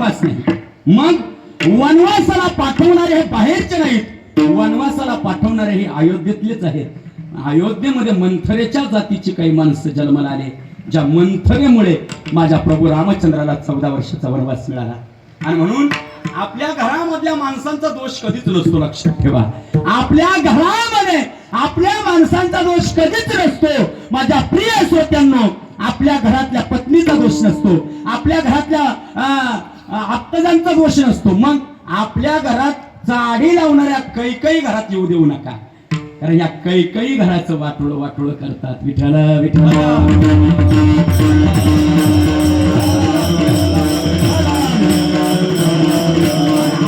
वनवास नाही. मग वनवासाला पाठवणारे हे बाहेरचे नाहीत, वनवासाला पाठवणारे हे अयोध्येतलेच आहेत. अयोध्येमध्ये मंथरेच्या जातीची काही माणसं जन्माला आले, ज्या मंथरेमुळे माझ्या प्रभू रामचंद्राला 14 वर्षाचा वनवास मिळाला. आणि म्हणून आपल्या घरामधल्या माणसांचा दोष कधीच नसतो, लक्षात ठेवा. आपल्या घरामध्ये आपल्या माणसांचा दोष कधीच नसतो. माझ्या प्रिय श्रोत्यांनो, आपल्या घरातल्या पत्नीचा दोष नसतो, आपल्या घरातल्या आत्तजांचा दोष नसतो. मग आपल्या घरात चाडी लावणाऱ्या कैकई घरात येऊ देऊ नका, कारण या कैकई घराचं वाटोळ वाटोळ करतात. विठ्ठल विठ्ठल.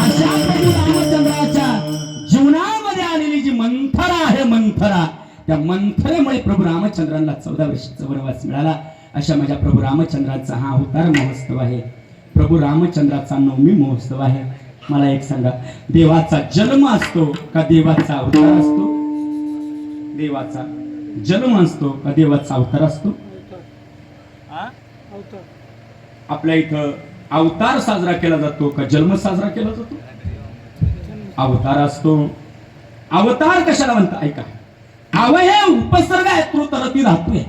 अशा प्रभू रामचंद्राच्या जीवनामध्ये आलेली जी मंथरा आहे, मंथरा, त्या मंथरेमुळे प्रभू रामचंद्रांना 14 वर्षाचा वनवास मिळाला. अशा माझ्या प्रभू रामचंद्राचा हा अवतार महोत्सव आहे, प्रभू रामचंद्राचा नवमी महोत्सव आहे. मला एक सांगा, देवाचा जन्म असतो का देवाचा अवतार असतो? देवाचा जन्म असतो का देवाचा अवतार असतो? आपल्या इथं अवतार साजरा केला जातो का जन्म साजरा केला जातो? अवतार असतो. अवतार कशाला म्हणतात ऐका. आव हे उपसर्ग आहे, तृतरती राहतोय.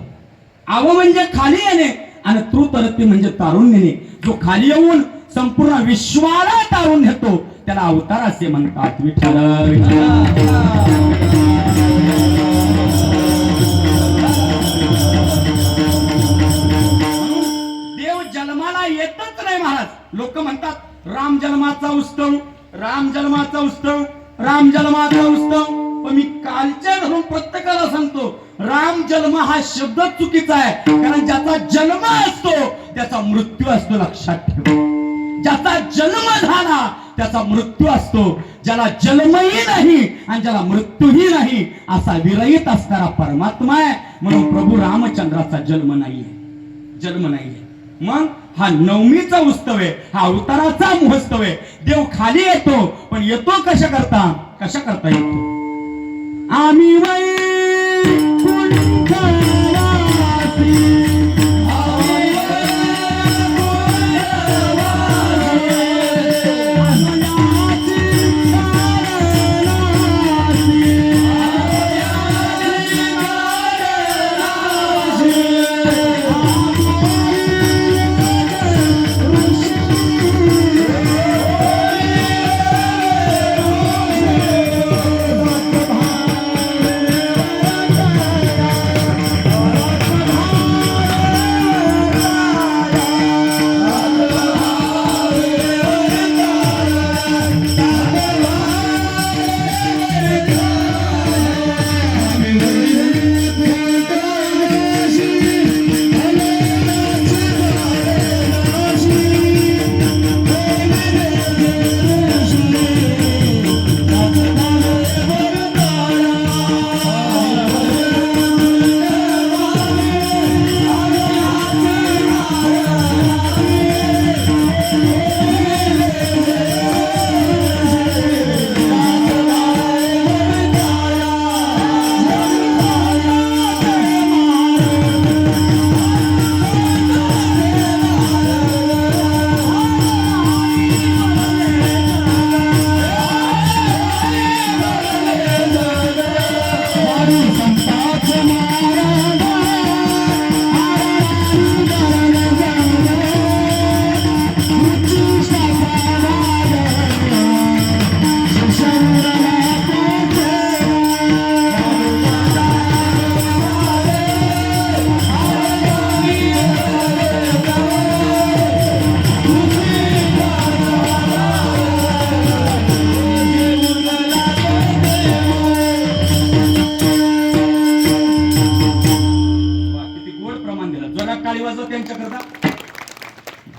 आव म्हणजे खाली येणे आणि तृतरती म्हणजे तारून नेणे. जो खाली येऊन संपूर्ण विश्वाला तारून नेतो त्याला अवतार असे म्हणतात. विठ्ठल देव जन्माला येतच नाही महाराज. लोक म्हणतात राम जन्माचा उत्सव, राम जन्माचा उत्सव, राम जन्माचा उत्सव. पण मी कालच्या धरून प्रत्येकाला सांगतो, राम जन्म हा शब्द चुकीचा आहे. कारण ज्याचा जन्म असतो त्याचा मृत्यू असतो, लक्षात ठेवा. ज्याचा जन्म झाला त्याचा मृत्यू असतो. ज्याला जन्मही नाही आणि ज्याला मृत्यूही नाही असा विरहित असणारा परमात्मा आहे. म्हणून प्रभू रामचंद्राचा जन्म नाहीये, जन्म नाहीये. मग हा नवमीचा उत्सव आहे, हा अवताराचा महोत्सव आहे. देव खाली येतो, पण येतो कशा करता, कशा करता येतो? आम्ही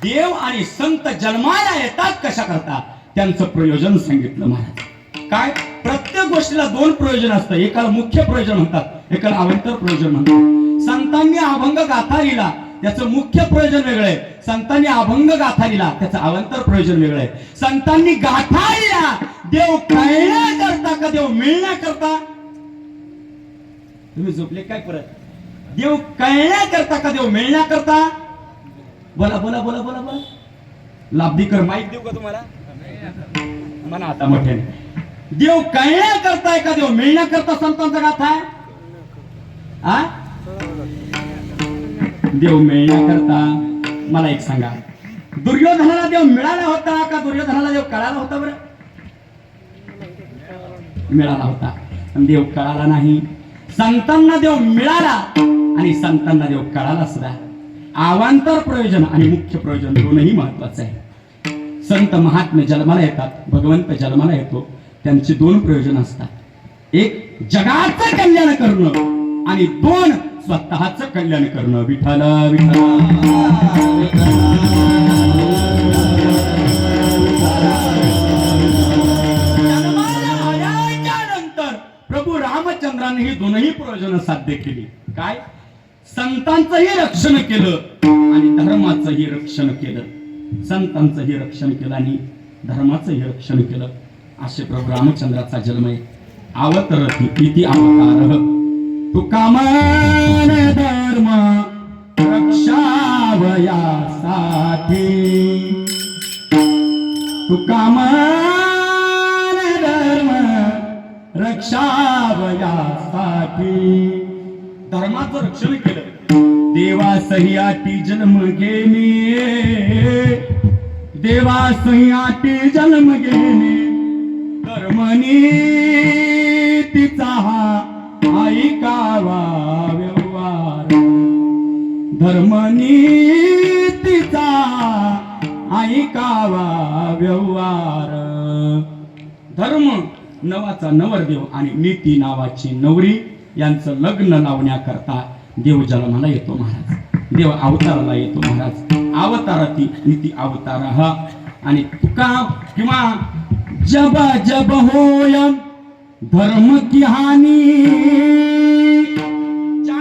देव आणि संत जन्माला येतात कशा करता त्यांचं प्रयोजन सांगितलं महाराज. काय प्रत्येक गोष्टीला दोन प्रयोजन असतं. एकाला मुख्य प्रयोजन म्हणतात, एकाला अवांतर प्रयोजन म्हणतात. संतांनी अभंग गाथा लिहिला त्याचं मुख्य प्रयोजन वेगळं आहे, संतांनी अभंग गाथा लिहिला त्याचं अवांतर प्रयोजन वेगळं आहे. संतांनी गाथा लिहिला देव कळण्याकरता का देव मिळण्याकरता? तुम्ही झोपले काय परत? देव कळण्याकरता का देव मिळण्याकरता? बोला बोला बोला बोला बोला. लाभदीकर माईक देऊ का तुम्हाला? म्हणा आता मोठ्याने. देव कळण्याकरता का देव मिळण्याकरता संतांचा गाथा आहे? आ देव मिळण्याकरता मला एक सांगा, दुर्योधनाला देव मिळाला होता का दुर्योधनाला देव कळाला होता? बरं, मिळाला होता. पण देव कळाला नाही. संतांना देव मिळाला आणि संतांना देव कळाला सुद्धा. अवांतर प्रयोजन आणि मुख्य प्रयोजन दोनही महत्वाचं आहे. संत महात्मे जन्माला येतात, भगवंत जन्माला येतो, त्यांची दोन प्रयोजन असतात. एक जगाचं कल्याण करणं आणि दोन स्वतःचं कल्याण करणं. विठ्ठल नंतर प्रभू रामचंद्राने ही दोनही प्रयोजन साध्य केली. काय? संतांचंही रक्षण केलं आणि धर्माचंही रक्षण केलं. संतांचंही रक्षण केलं आणि धर्माचंही रक्षण केलं. असे प्रभू रामचंद्राचा जन्म आहे. अवतरती किती अवतार, तुका मान धर्म रक्षावयासाठी, तुका मान धर्म रक्षावयासाठी. धर्माचं रक्षण केलं. देवासही आटी जन्म घेणे, देवासही आटी जन्म घेणे, धर्मनीतीचा हा ऐकावा व्यवहार, धर्मनीतीचा ऐकावा व्यवहार. धर्म नवाचा नवरदेव आणि नीती नावाची नवरी यांचं लग्न लावण्याकरता देव जन्माला येतो महाराज. देव अवताराला येतो महाराज. अवताराती नीती अवतार हा. आणि तुका किंवा जब जब होय धर्म की हानी, ज्या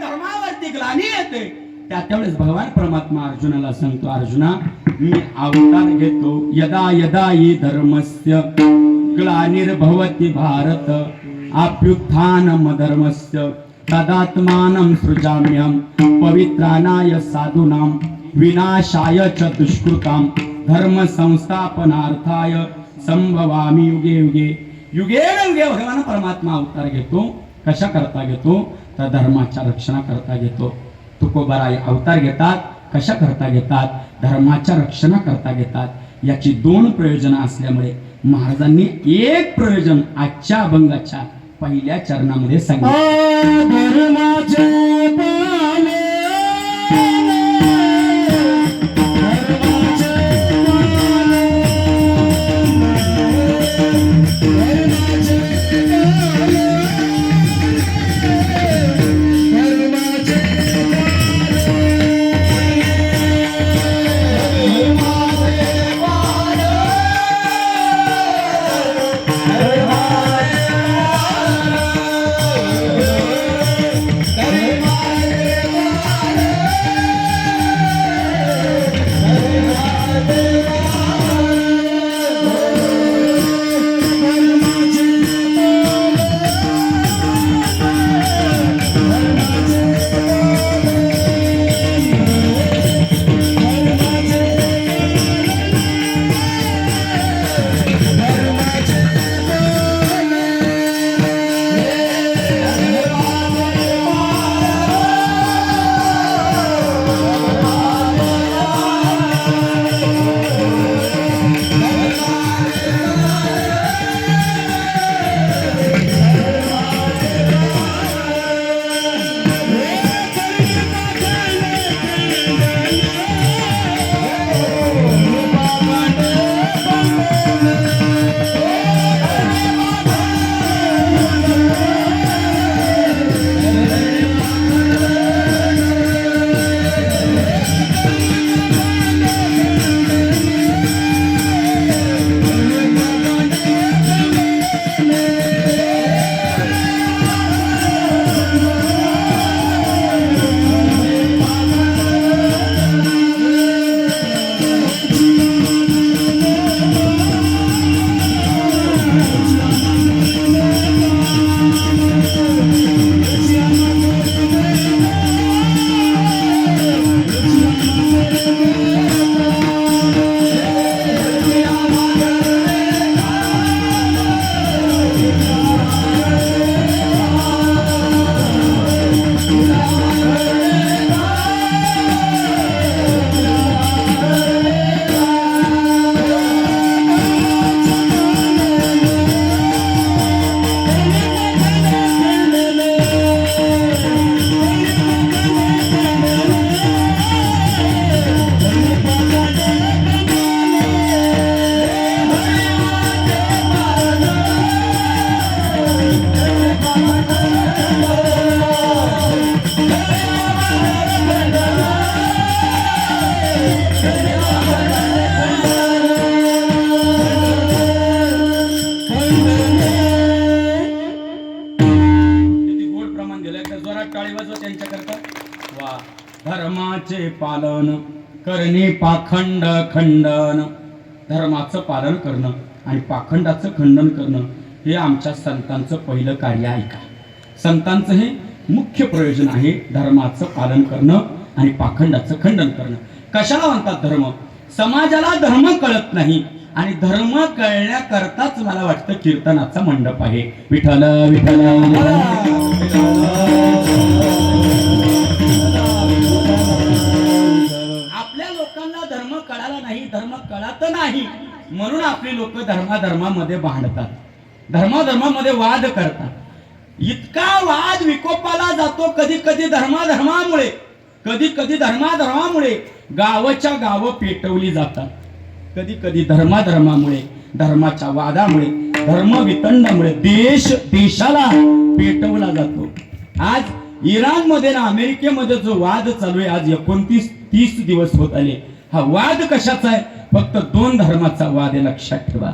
धर्मावरती ग्लानी येते त्यावेळेस भगवान परमात्मा अर्जुनाला सांगतो, अर्जुना मी अवतार घेतो. यदा यदा ये धर्मस्य ग्लानिर्भवति भारत, अभ्युत्थानम धर्मस्य तदात्मानं सृजाम्यहं, पवित्राणाय साधूनां विनाशाय च दुष्कृतां, धर्म संस्थापनार्थाय संभवामि युगे युगे. युगे युगे भगवान परमात्मा अवतार घेतो. कशा करता घेतो? तर धर्माच्या रक्षणा करता घेतो. तुकोबाराय अवतार घेतात. कशा करता घेतात? धर्माच्या रक्षणा करता घेतात. याची दोन प्रयोजन असल्यामुळे महाराजांनी एक प्रयोजन आजच्या अभंगाच्या पहिल्या चरणामध्ये सांगितलं. धर्माचे पालन करणे पाखंड खंडन. धर्माचं पालन करणं आणि पाखंडाचं खंडन करणं हे आमच्या संतांचं पहिलं कार्य आहे का. संतांचं हे मुख्य प्रयोजन आहे, धर्माचं पालन करणं आणि पाखंडाचं खंडन करणं. कशाला म्हणतात धर्म? समाजाला धर्म कळत नाही आणि धर्म कळण्याकरताच मला वाटतं कीर्तनाचा मंडप आहे. विठ्ठल विठ्ठल. आपल्या लोकांना धर्म कळाला नाही, धर्म कळत नाही म्हणून आपली लोक धर्माधर्मामध्ये भांडतात, धर्माधर्मामध्ये वाद करतात. इतका वाद विकोपाला जातो कधी कधी धर्माधर्मामुळे, कधी कधी धर्माधर्मामुळे गावाच्या गावं पेटवली जातात, कधी कधी धर्माधर्मामुळे, धर्माच्या वादामुळे, धर्मवितंडामुळे देशाला पेटवला जातो. आज इराणमध्ये ना अमेरिकेमध्ये जो वाद चालू आहे, आज 29-30 दिवस होत आले. हा वाद कशाचा आहे? फक्त 2 धर्माचा वाद आहे, लक्षात ठेवा.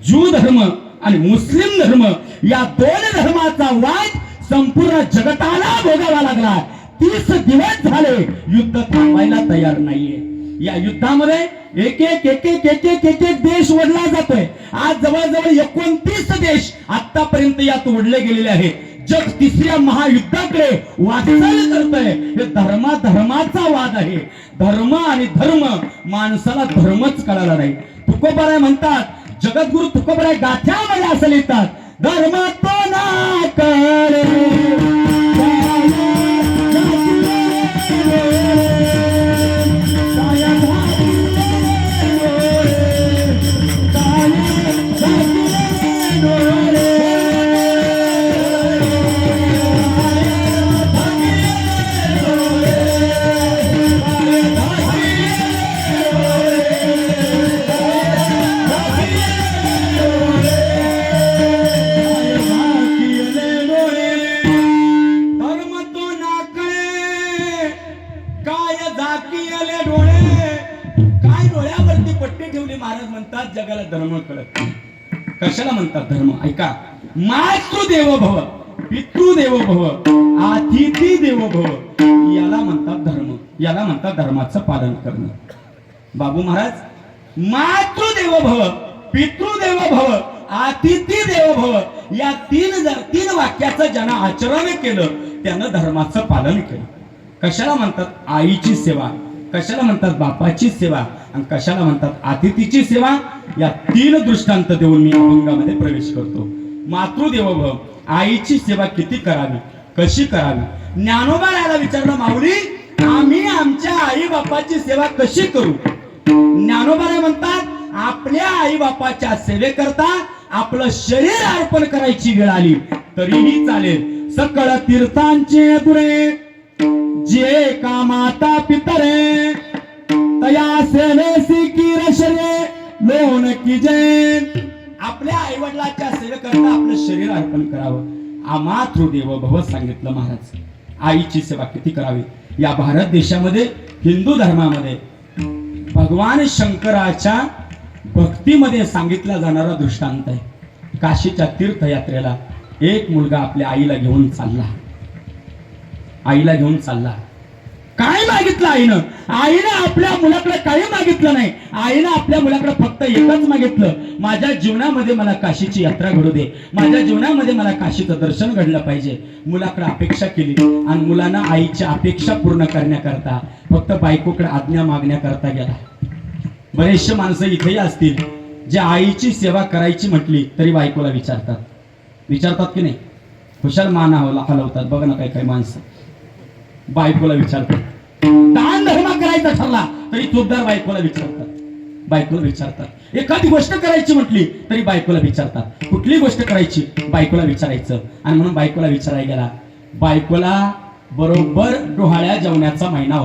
ज्यू धर्म आणि मुस्लिम धर्म या 2 धर्माचा वाद संपूर्ण जगताला भोगावा लागला. 30 दिवस झाले युद्ध थांबायला तयार नाहीये. या युद्धामध्ये एक एक देश ओढला जातोय. आज जवळजवळ 29 देश आतापर्यंत यात ओढले गेलेले आहेत. जग 3ऱ्या महायुद्धाकडे वाटचाल करतंय. हे धर्माचा वाद आहे. धर्म आणि धर्म, माणसाला धर्मच कळाला नाही. तुकोबाराय म्हणतात, जगद्गुरु तुकोबाराय गाथ्यामध्ये असं लिहितात, धर्म तो ना करे जगाला धर्म कळत. कशाला म्हणतात धर्म? ऐका, मातृदेवो भव, पितृदेवो भव, अतिथी देवो भव, याला म्हणतात धर्म. याला म्हणतात धर्माचं पालन करणं. बाबू महाराज, मातृदेवो भव, पितृदेवो भव, अतिथी देवो भव या 3 वाक्याचं ज्यानं आचरण केलं त्यानं धर्माचं पालन केलं. कशाला म्हणतात आईची सेवा, कशाला म्हणतात बापाची सेवा आणि कशाला म्हणतात अतिथीची सेवा? या 3 दृष्टांत देऊन मी अभंगामध्ये प्रवेश करतो. मातृदेवो भव, आईची सेवा किती करावी, कशी करावी? ज्ञानोबा याला विचारलं, माऊली आम्ही आमच्या आई बापाची सेवा कशी करू? ज्ञानोबा म्हणतात, आपल्या आई बापाच्या सेवेकरता आपलं शरीर अर्पण करायची वेळ आली तरीही चालेल. सकळ तीर्थांचे दुरे जे का माता पितरे तया सेवेसी की रशरे लोन की जैन. आपल्या आई वडिलांच्या सेवेकरता आपलं शरीर अर्पण करावं. मातृदेवो भव सांगितलं महाराज. आईची सेवा किती करावी? या भारत देशामध्ये हिंदू धर्मामध्ये भगवान शंकराच्या भक्तीमध्ये सांगितला जाणारा दृष्टांत आहे. काशीच्या तीर्थयात्रेला एक मुलगा आपल्या आईला घेऊन चालला. आईला घेऊन चालला. काय मागितलं आईनं? आईनं आपल्या मुलाकडे काही मागितलं नाही. आईनं आपल्या मुलाकडे फक्त एकच मागितलं, माझ्या जीवनामध्ये मला काशीची यात्रा घडू दे, माझ्या जीवनामध्ये मला काशीचं दर्शन घडलं पाहिजे. मुलाकडे अपेक्षा केली आणि मुलानं आईच्या अपेक्षा पूर्ण करण्याकरता फक्त बायकोकडे आज्ञा मागण्याकरता गेला. बरेचसे माणसं इथेही असतील जे आईची सेवा करायची म्हटली तरी बायकोला विचारतात की नाही? खुशाल मान हलवतात. बघा ना काही माणसं बायकोला विचारतात. दान धर्म करायचा ठरला तरी चोपदार बायकोला विचारतात. एखादी गोष्ट करायची म्हटली तरी बायकोला विचारतात. कुठली गोष्ट करायची बायकोला विचारायचं. आणि म्हणून बायकोला विचारायला गेला. बायकोला बरोबर डोहाळ्या जेवणाचा महिना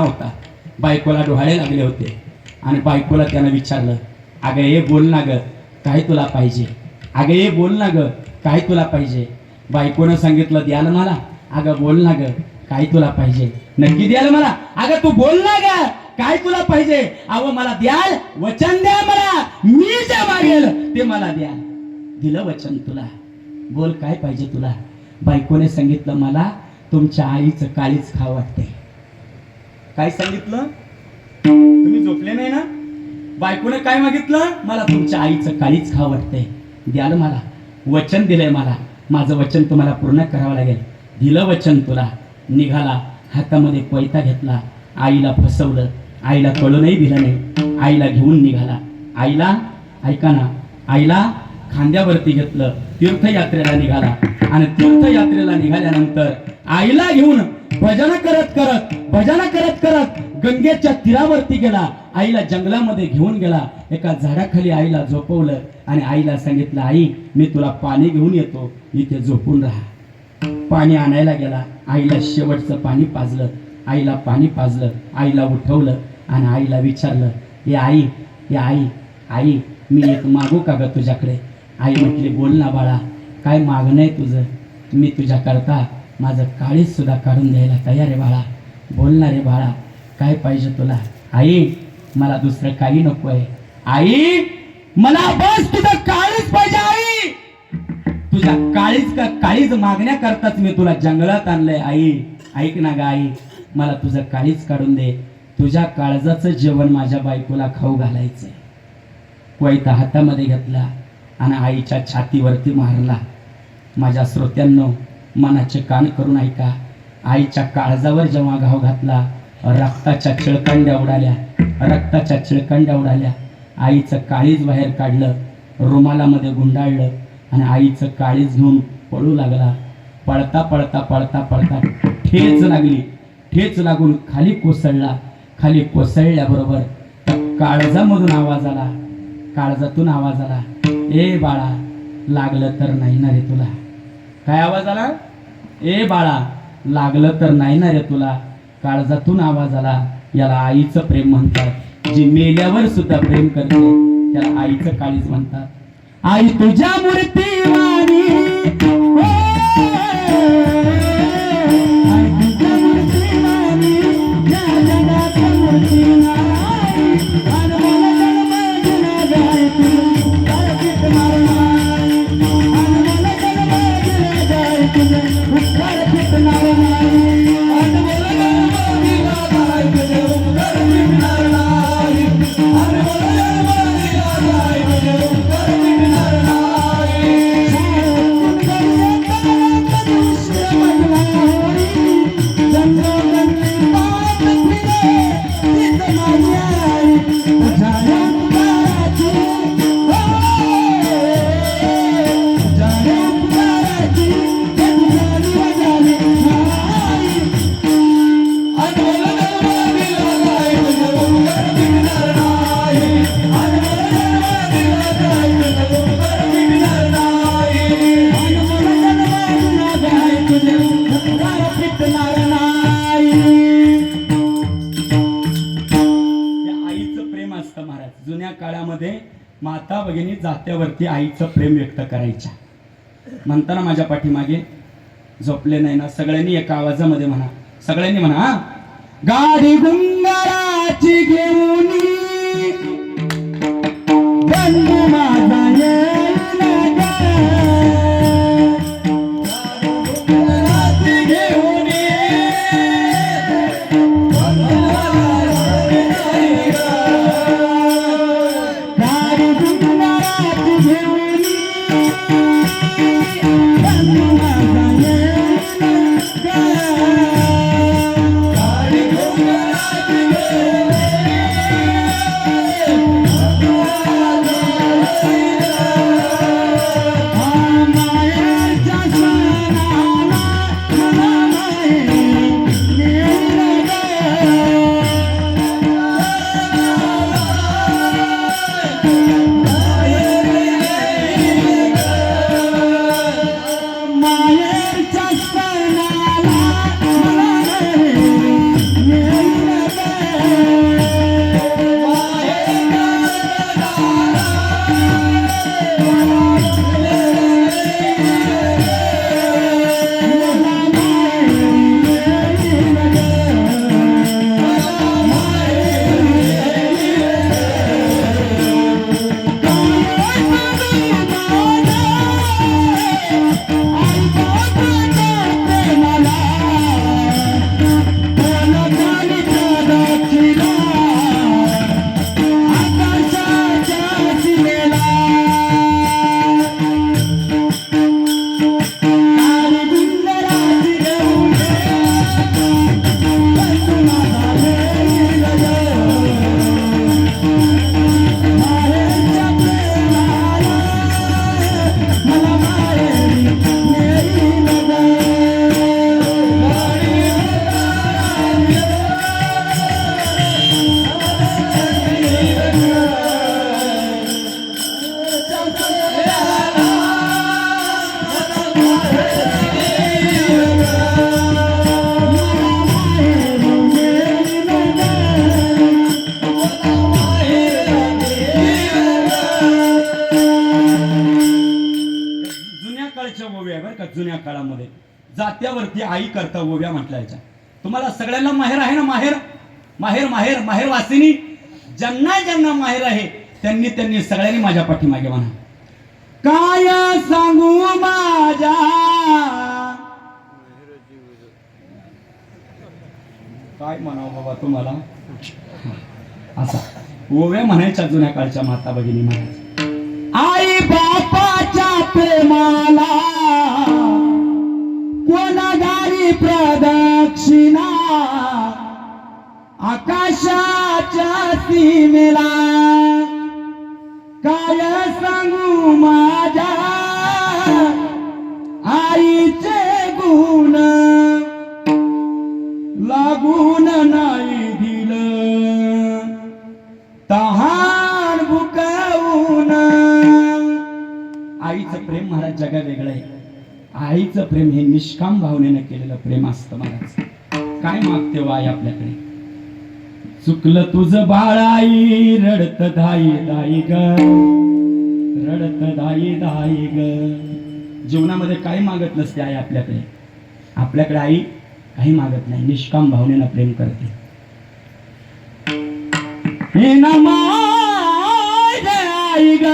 होता. बायकोला डोहाळे लागले होते आणि बायकोला त्यानं विचारलं, अगं ये बोल ना ग काय तुला पाहिजे, अगं ये बोल ना ग काय तुला पाहिजे. बायकोनं सांगितलं द्याल मला. अगं बोल ना ग काय तुला पाहिजे. नक्की द्याल मला. अगं तू बोल ना ग काय तुला पाहिजे. अहो मला द्याल, वचन द्या मला, मी जे मागेल ते मला द्या. दिलं वचन तुला, बोल काय पाहिजे तुला. बायकोने सांगितलं मला तुमच्या आईचं काळीच खावं वाटतंय. काय सांगितलं? तुम्ही झोपले नाही ना? बायकोने काय मागितलं? मला तुमच्या आईचं काळीच खावं वाटतंय, द्याल मला. वचन दिलंय मला, माझं वचन तुम्हाला पूर्ण करावं लागेल. दिलं वचन तुला. निघाला, हातामध्ये कोयता घेतला, आईला फसवलं, आईला कळूनही दिलं नाही, आईला घेऊन निघाला. आईला ऐका ना, आईला खांद्यावरती घेतलं, तीर्थयात्रेला निघाला. आणि तीर्थयात्रेला निघाल्यानंतर आईला घेऊन भजन करत करत गंगेच्या तीरावरती गेला. आईला जंगलामध्ये घेऊन गेला, एका झाडाखाली आईला झोपवलं आणि आईला सांगितलं, आई मी तुला पाणी घेऊन येतो, इथे झोपून राहा. पाणी आणायला गेला, आईला शेवटचं पाणी पाजलं, आईला पाणी पाजलं, आईला उठवलं आणि आईला विचारलं, हे आई, हे आई, आई मी एक मागू का ग तुझ्याकडे? आई म्हटली, बोल ना बाळा, काय मागणं आहे तुझं? मी तुझ्या करता माझं काळीज सुद्धा काढून द्यायला तयार आहे बाळा, बोल ना रे बाळा, काय पाहिजे तुला? आई मला दुसरं काही नको आहे, आई मला बस तुझं काळीज पाहिजे. आई तुझ्या काळीज मागण्याकरताच मी तुला जंगलात आणलंय. आई ऐक ना ग आई, मला तुझं काळीज काढून दे, तुझ्या काळजाचं जेवण माझ्या बायकोला खाऊ घालायचंय. कोयता हातामध्ये घेतला आणि आईच्या छातीवरती मारला. माझ्या श्रोत्यांनो, मनाचे कान करून ऐका. आईच्या काळजावर जेव्हा घाव घातला, रक्ताच्या चिळकांड्या उडाल्या. आईचं काळीज बाहेर काढलं, रुमालामध्ये गुंडाळलं आणि आईचं काळीज घेऊन पळू लागला. पळता पळता पळता पळता ठेच लागून खाली कोसळला. खाली कोसळल्याबरोबर काळजामधून आवाज आला, काळजातून आवाज आला, ए बाळा लागलं तर नाही ना रे तुला? काय आवाज आला? ए बाळा लागलं तर नाही ना रे तुला? काळजातून आवाज आला. याला आईचं प्रेम म्हणतात. जी मेल्यावर सुद्धा प्रेम करते त्याला आईचं काळीज म्हणतात. आई तुझ्या मूर्ती वाणी, जुन्या काळामध्ये माता भगिनी जात्यावरती आईचं प्रेम व्यक्त करायच्या. म्हणताना माझ्या पाठीमागे झोपले नाही ना, सगळ्यांनी एका आवाजामध्ये म्हणा, सगळ्यांनी म्हणा, गाडी गुंगाराची घेऊन बंधू माझा जुन्या काळामध्ये जात्यावरती आई करता ओव्या म्हटल्याच्या. तुम्हाला सगळ्यांना माहेर आहे ना? माहेर माहेर माहेर माहेर वासिनी ज्यांना ज्यांना माहेर आहे त्यांनी त्यांनी सगळ्यांनी माझ्या पाठीमागे म्हणा. काय सांगू माझ्या काय म्हणावं बाबा तुम्हाला. असा ओव्या म्हणायच्या जुन्या काळच्या माता भगिनी म्हणायच्या. आई बापाच्या प्रेमाला कोणागारी प्रदक्षिणा आकाशाच्या सीमेला काय सांगू माझ्या आईचे गुण लागून नाही दिलं तहान भुकावून. आईचं प्रेम महाराज जगा वेगळं आहे. आईचं प्रेम हे निष्काम भावनेनं केलेलं प्रेम असतं महाराज. काय मागते व आई आपल्याकडे? चुकलं तुझं बाळाई रडत धाई धाई ग रडत धाई धाई ग. जीवनामध्ये काही मागत नसते आई आपल्याकडे. आपल्याकडे आई काही मागत नाही, निष्काम भावनेनं प्रेम करते. ये ना माझे आई ग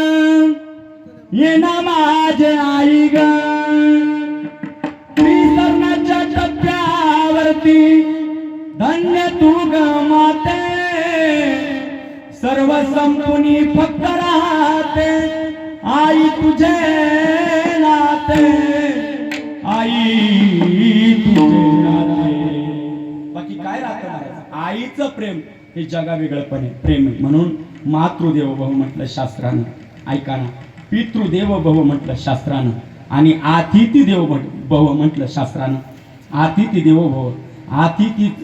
ये ना माझे आई ग विसरणाच्या टप्प्यावरती धन्य तू ग माते सर्व संपुनी फक्त राहते आई तुझे नाते आई तुझे नाते. बाकी काय राहतं? आईचं प्रेम हे जगा वेगळंपणे प्रेम आहे. म्हणून मातृदेव भव म्हटलं शास्त्रानं. ऐका ना, पितृदेव भव म्हटलं शास्त्रानं आणि अतिथी देव भव म्हटलं शास्त्रानं. अतिथी देव भव,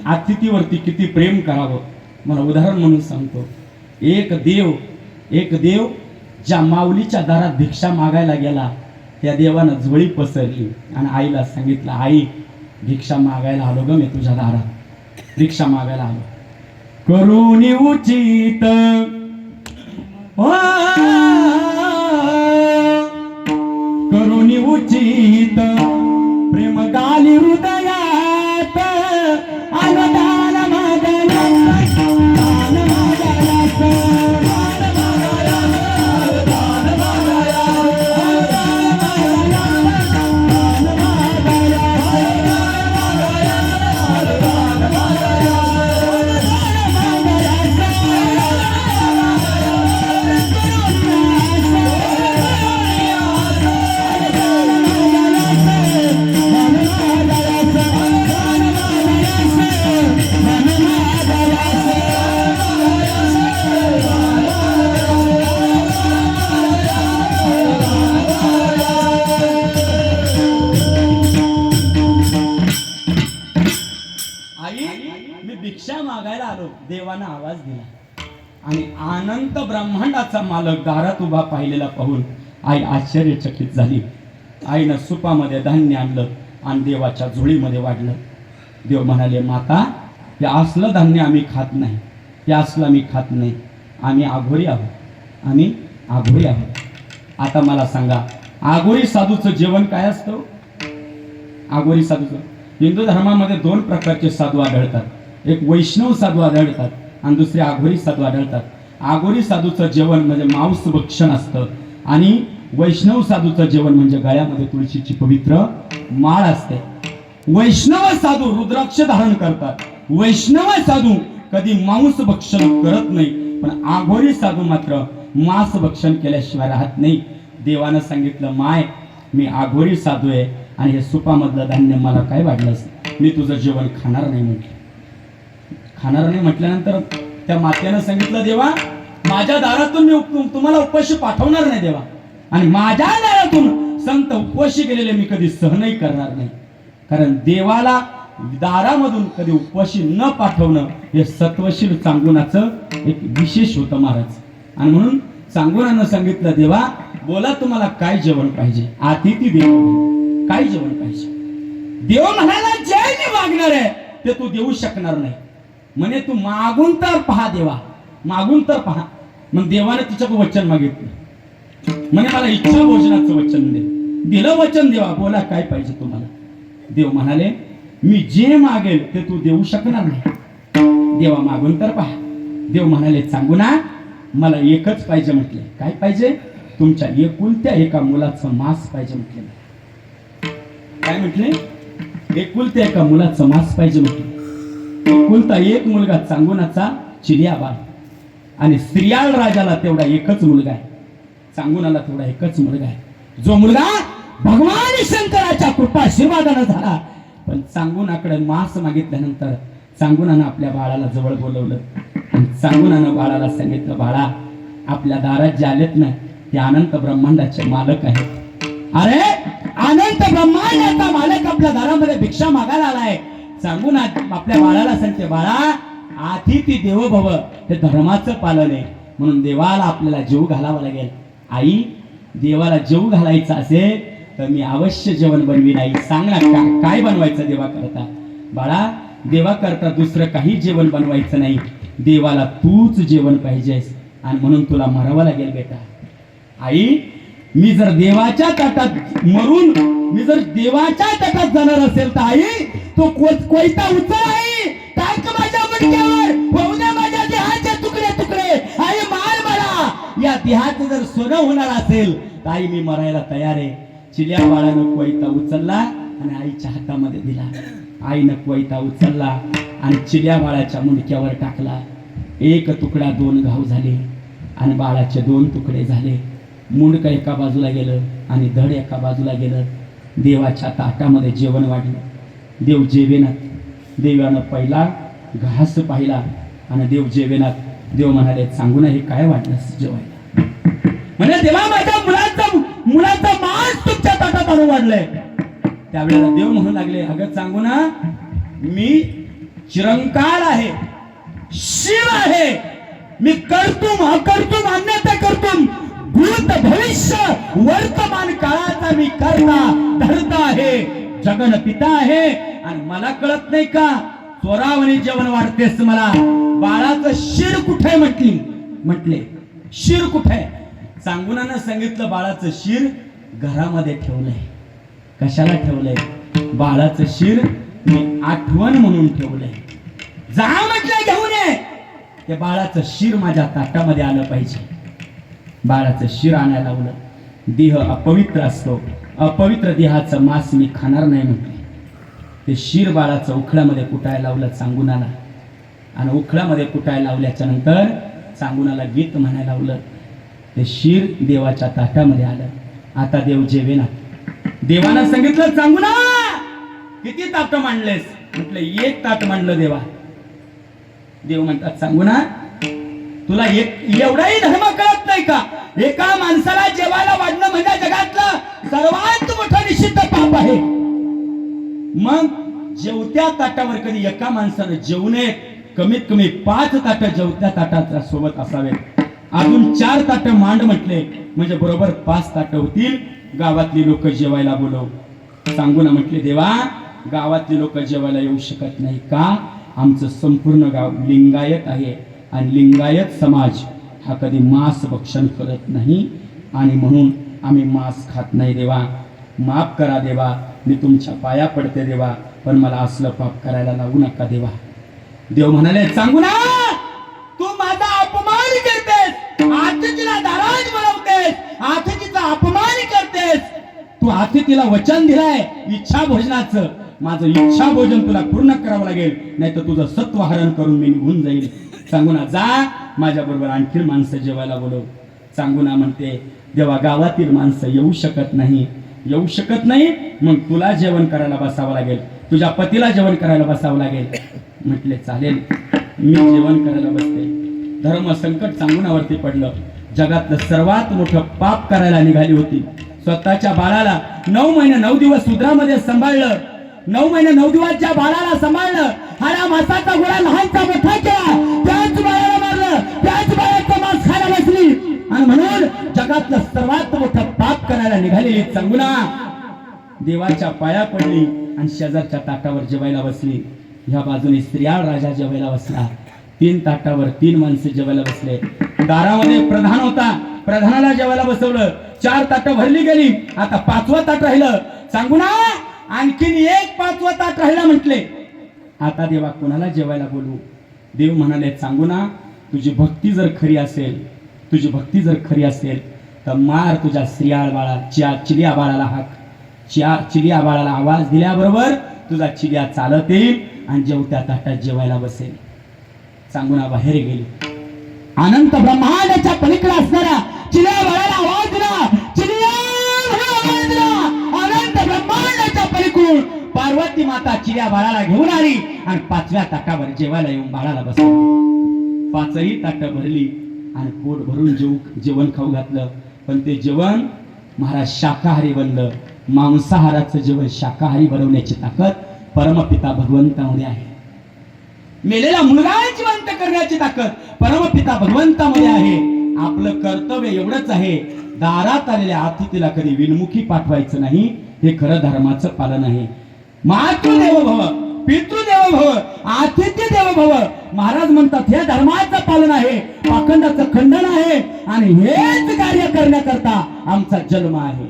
अतिथीवरती किती प्रेम करावं. मला उदाहरण म्हणून सांगतो. एक देव ज्या माऊलीच्या दारात भिक्षा मागायला गेला त्या देवानं झोळी पसरली आणि आईला सांगितलं, आई भिक्षा मागायला आलो ग मी तुझ्या दारात, भिक्षा मागायला आलो. करून उचित करून उचित प्रेम गाली हृदयात अनुदान मागण्यात दान मागण्यात भिक्षा मागायला आलो. देवानं आवाज दिला आणि अनंत ब्रह्मांडाचा मालक दारात उभा पाहिलेला पाहून आई आश्चर्यचकित झाली. आईनं सुपामध्ये धान्य आणलं आणि देवाच्या झोळीमध्ये वाढलं. देव म्हणाले, माता हे असलं धान्य आम्ही खात नाही, हे असलं आम्ही खात नाही, आम्ही आघोरी आहोत, आम्ही आघोरी आहोत. आता मला सांगा, आघोरी साधूचं जेवण काय असतं? आघोरी साधूचं हिंदू धर्मामध्ये दोन प्रकारचे साधू आढळतात. एक वैष्णव साधू आढळतात आणि दुसरे आघोरी साधू आढळतात. आघोरी साधूचं जेवण म्हणजे मांस भक्षण असतं आणि वैष्णव साधूचं जेवण म्हणजे गळ्यामध्ये तुळशीची पवित्र माळ असते. वैष्णव साधू रुद्राक्ष धारण करतात. वैष्णव साधू कधी मांस भक्षण करत नाही, पण आघोरी साधू मात्र मांस भक्षण केल्याशिवाय राहत नाही. देवानं सांगितलं, माय मी आघोरी साधू आहे आणि हे सुपामधलं धान्य मला काय वाढलंस, मी तुझं जेवण खाणार नाही म्हटलं. खाणार नाही म्हटल्यानंतर त्या मात्यानं सांगितलं, देवा माझ्या दारातून मी तुम्हाला उपाशी पाठवणार नाही देवा, आणि माझ्या दारातून संत उपवाशी गेलेले मी कधी सहनही करणार नाही. कारण देवाला दारामधून कधी उपवाशी न पाठवणं हे सत्वशील चांगुणाचं एक विशेष होतं महाराज. आणि म्हणून चांगुणानं सांगितलं, देवा बोला तुम्हाला काय जेवण पाहिजे. अतिथी देव काय जेवण पाहिजे. देव म्हणाला, जे मी मागणार आहे ते तू देऊ शकणार नाही म्हणे, तू मागून तर पहा देवा, मागून तर पहा. मग देवाने तिच्याकडे वचन मागितलं म्हणे, मला इच्छा भोजनाचं वचन दे. दिलं वचन देवा, बोला काय पाहिजे तुम्हाला. देव म्हणाले मी जे मागेल ते तू देऊ शकणार नाही. देवा मागून तर पहा. देव म्हणाले सांगू ना, मला एकच पाहिजे म्हटले. काय पाहिजे? तुमच्या एकुलत्या एका मुलाचं मांस पाहिजे म्हटले. काय म्हटले? एकुलत्या एका मुलाचं मांस पाहिजे म्हटले. एकुलता एक मुलगा चांगुनाचा चिलिया बाळ, आणि स्त्रियाळ राजाला तेवढा एकच मुलगा आहे. चांगुनाला तेवढा एकच मुलगा आहे, जो मुलगा भगवान शंकराच्या कृपा आशीर्वादानं झाला. पण चांगुनाकडे मांस मागितल्यानंतर चांगुनानं आपल्या बाळाला जवळ बोलवलं आणि चांगुनानं बाळाला सांगितलं, बाळा आपल्या दारात जे आलेत ना ते अनंत ब्रह्मांडाचे मालक आहेत. अरे अनंत ब्रह्मांडाचा मालक आपल्या दारामध्ये भिक्षा मागायला आलाय. चांगुना आपल्या बाळाला सांगते, बाळा अतिथी देवो भव हे धर्माचं पालन आहे, म्हणून देवाला आपल्याला जीव घालावा लागेल. आई देवाला जीव घालायचा असेल तर मी अवश्य जेवण बनवी नाही. सांग ना काय बनवायचं देवा करता? बाळा देवा करता दुसरं काही जेवण बनवायचं नाही, देवाला तूच जेवण पाहिजेस, आणि म्हणून तुला मरावं लागेल बेटा. आई मी जर देवाच्या ताटात मरून मी जर देवाच्या ताटात जाणार असेल तर आई तो कोयता उचल, आई टाक माझ्या मडक्यावर, होऊ दे माझ्या देहाचे तुकडे तुकडे. आई मार मला. या देहाचं जर सोनं होणार असेल तर आई मी मरायला तयार आहे. चिल्या बाळानं कोयता उचलला आणि आईच्या हातामध्ये दिला. आईनं कोयता उचलला आणि चिल्या बाळाच्या मुंडक्यावर टाकला. एक तुकडा दोन घाव झाले आणि बाळाचे दोन तुकडे झाले. मुंडक एका बाजूला गेलं आणि धड एका बाजूला गेलं. देवाच्या ताटामध्ये जेवण वाढलं. देव जेवेनात. देवानं पहिला घास पाहिला आणि देव जेवेनात. देव म्हणाले सांगू ना हे काय वाटलं जेवायला? म्हणजे देवा माझ्या मुलाचा मांस तुमच्या ताटात आणून वाढलंय. त्यावेळेला देव म्हणू लागले, अगं सांगू ना मी चिरंकाळ आहे, शिव आहे, मी करतुम अकर्तुम अन्यथा करतुम, भूत भविष्य वर्तमान काळाचा मी करता धरता आहे, जगन पिता आहे. आणि मला कळत नाही का चोरावणी जेवण वाढतेस मला? बाळाचं शिर कुठे म्हटले शिर कुठे? सांगुनानं सांगितलं बाळाचं शिर घरामध्ये ठेवलंय. कशाला ठेवलंय? बाळाचं शिर मी आठवण म्हणून ठेवलंय. जा म्हटलं घेऊन ये. ते बाळाचं शिर माझ्या ताटामध्ये आलं पाहिजे. बाळाचं शिर आणायला लावलं. देह अपवित्र असतो, अपवित्र देहाचं मांस मी खाणार नाही म्हटले. ते शिर बाळाचं उखळामध्ये कुटायला लावलं चांगुनाला, आणि उखळामध्ये कुटायला लावल्याच्या नंतर चांगुनाला गीत म्हणायला लावलं. ते शिर देवाच्या ताटामध्ये आलं. आता देव जेवेना. देवानं सांगितलं चांगुना किती ताट मांडलेस? म्हटलं एक ताट मांडलं देवा. देव म्हणतात चांगुना तुला एवढाही धर्म कळत नाही का? एका माणसाला जेवायला वाढणं म्हणजे जगातलं सर्वात मोठं निषिद्ध पाप आहे. मग जेवत्या ताटावर कधी एका माणसानं जेवू नये. कमीत कमी 5 ताट जेवत्या ताटाच्या सोबत असावेत. अजून 4 ताट मांड म्हटले म्हणजे बरोबर 5 ताट होतील. गावातली लोक जेवायला बोलव. सांगुना म्हटले देवा गावातली लोक जेवायला येऊ शकत नाही का? आमचं संपूर्ण गाव लिंगायत आहे आणि लिंगायत समाज हा कधी मांस भक्षण करत नाही, आणि म्हणून आम्ही मांस खात नाही. देवा माफ करा देवा, मी तुमच्या पाया पडते देवा, पण मला असलं पाप करायला लावू नका देवा. देव म्हणाले सांगू ना तू माझा अपमान करतेस, अतिथीला दारात बोलवतेस, अतिथीचा अपमान करतेस. तू अतिथीला वचन दिलाय इच्छा भोजनाचं, माझं इच्छा भोजन तुला पूर्ण करावं लागेल, नाही तर तुझं सत्वहरण करून मी निघून जाईल. सांगूना जा माझ्या बरोबर आणखी माणसं जेवायला बोलव. सांगूना म्हणते देवा गावातील माणसं येऊ शकत नाही, येऊ शकत नाही, मग तुला जेवण करायला बसावं लागेल, तुझ्या पतीला जेवण करायला बसावं लागेल. म्हटले चालेल मी जेवण करायला बसते. धर्म संकट सांगुनावरती पडलं. जगातलं सर्वात मोठं पाप करायला निघाली होती. स्वतःच्या बाळाला 9 महिने 9 दिवस उदरामध्ये सांभाळलं. 9 महिने 9 दिवस ज्या बाळाला सांभाळलं, हाडा मासाचा गोळा लहानचा मोठा केला, त्याच बाळाला मारलं, त्याच बाळाचा मांस खायला बसली, आणि म्हणून जगातलं सर्वात मोठं पाप करायला निघालेली सांगुना देवाच्या पाया पडली आणि शेजारच्या ताटावर जेवायला बसली. ह्या बाजूने स्त्रियाळ राजा जेवायला बसला. 3 ताटावर 3 माणसे जेवायला बसले. दारामध्ये प्रधान होता, प्रधानाला जेवायला बसवलं, 4 ताटं भरली गेली, आता 5वं ताट राहिलं. सांगू ना, आणखीन एक 5वं ताट राहिलं म्हटले. आता देवा कोणाला जेवायला बोलू? देव म्हणाले, सांगू ना, तुझी भक्ती जर खरी असेल, तुझी भक्ती जर खरी असेल तर मार तुझ्या श्रियाळ बाळा, चिलिया बाळाला हाक. चिलिया बाळाला आवाज दिल्याबरोबर तुझा चिलिया चालत येईल आणि जेवत्या ताटात जेवायला बसेल. सांगून बाहेर गेली. अनंत ब्रह्मांडाच्या पलीकडे असणाऱ्या चिलिया बाळाला आवाज दिला. चिलिया आवाज दिला. अनंत ब्रह्मांडाच्या पलीकडून पार्वती माता चिलिया बाळाला घेऊन आली आणि 5व्या ताटावर जेवायला येऊन बाळाला बसवली. 5ही ताटं भरली आणि पोट भरून जेवण खाऊ घातलं. पण ते जेवण महाराज शाकाहारी बनलं. मांसाहाराचं जेवण शाकाहारी बनवण्याची ताकद परमपिता भगवंतामध्ये आहे. मेलेला मुलगा जिवंत करण्याची ताकद परमपिता भगवंतामध्ये आहे. आपलं कर्तव्य एवढंच आहे, दारात आलेल्या अतिथीला कधी विनमुखी पाठवायचं नाही. हे खरं धर्माचं पालन आहे. मातृदेव भव, पितृदेव भव, आतिथ्य देव भव. महाराज म्हणतात हे धर्माचं पालन आहे, पाखंडाचं खंडन आहे आणि हेच कार्य करण्याकरता आमचा जन्म आहे.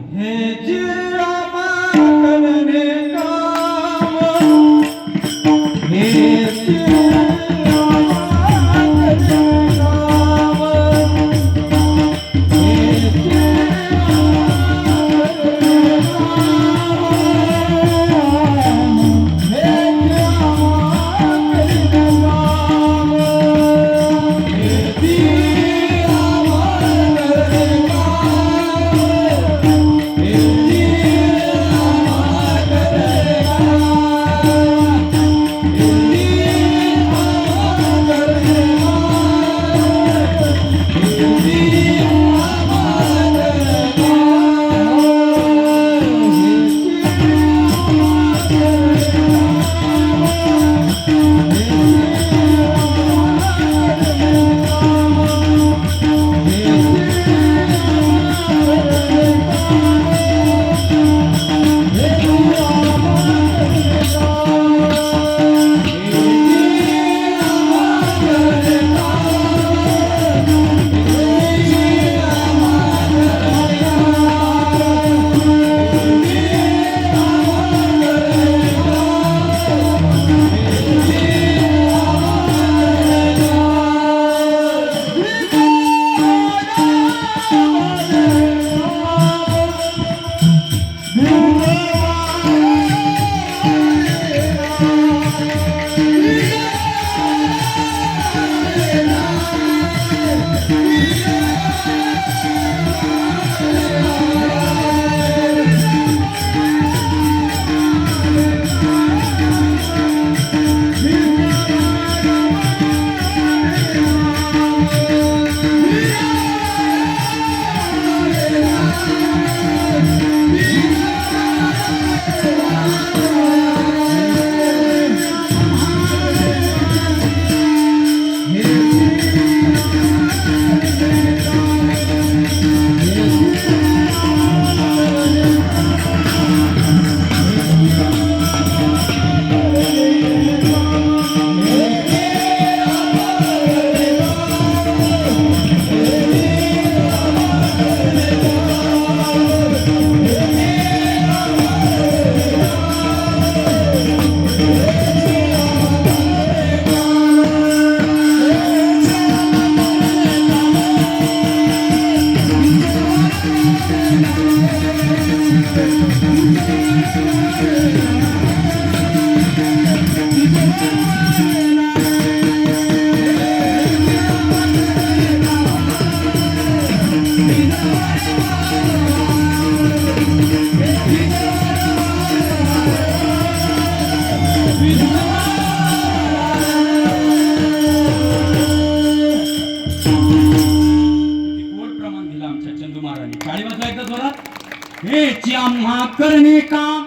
हेची आम्हा करणे काम,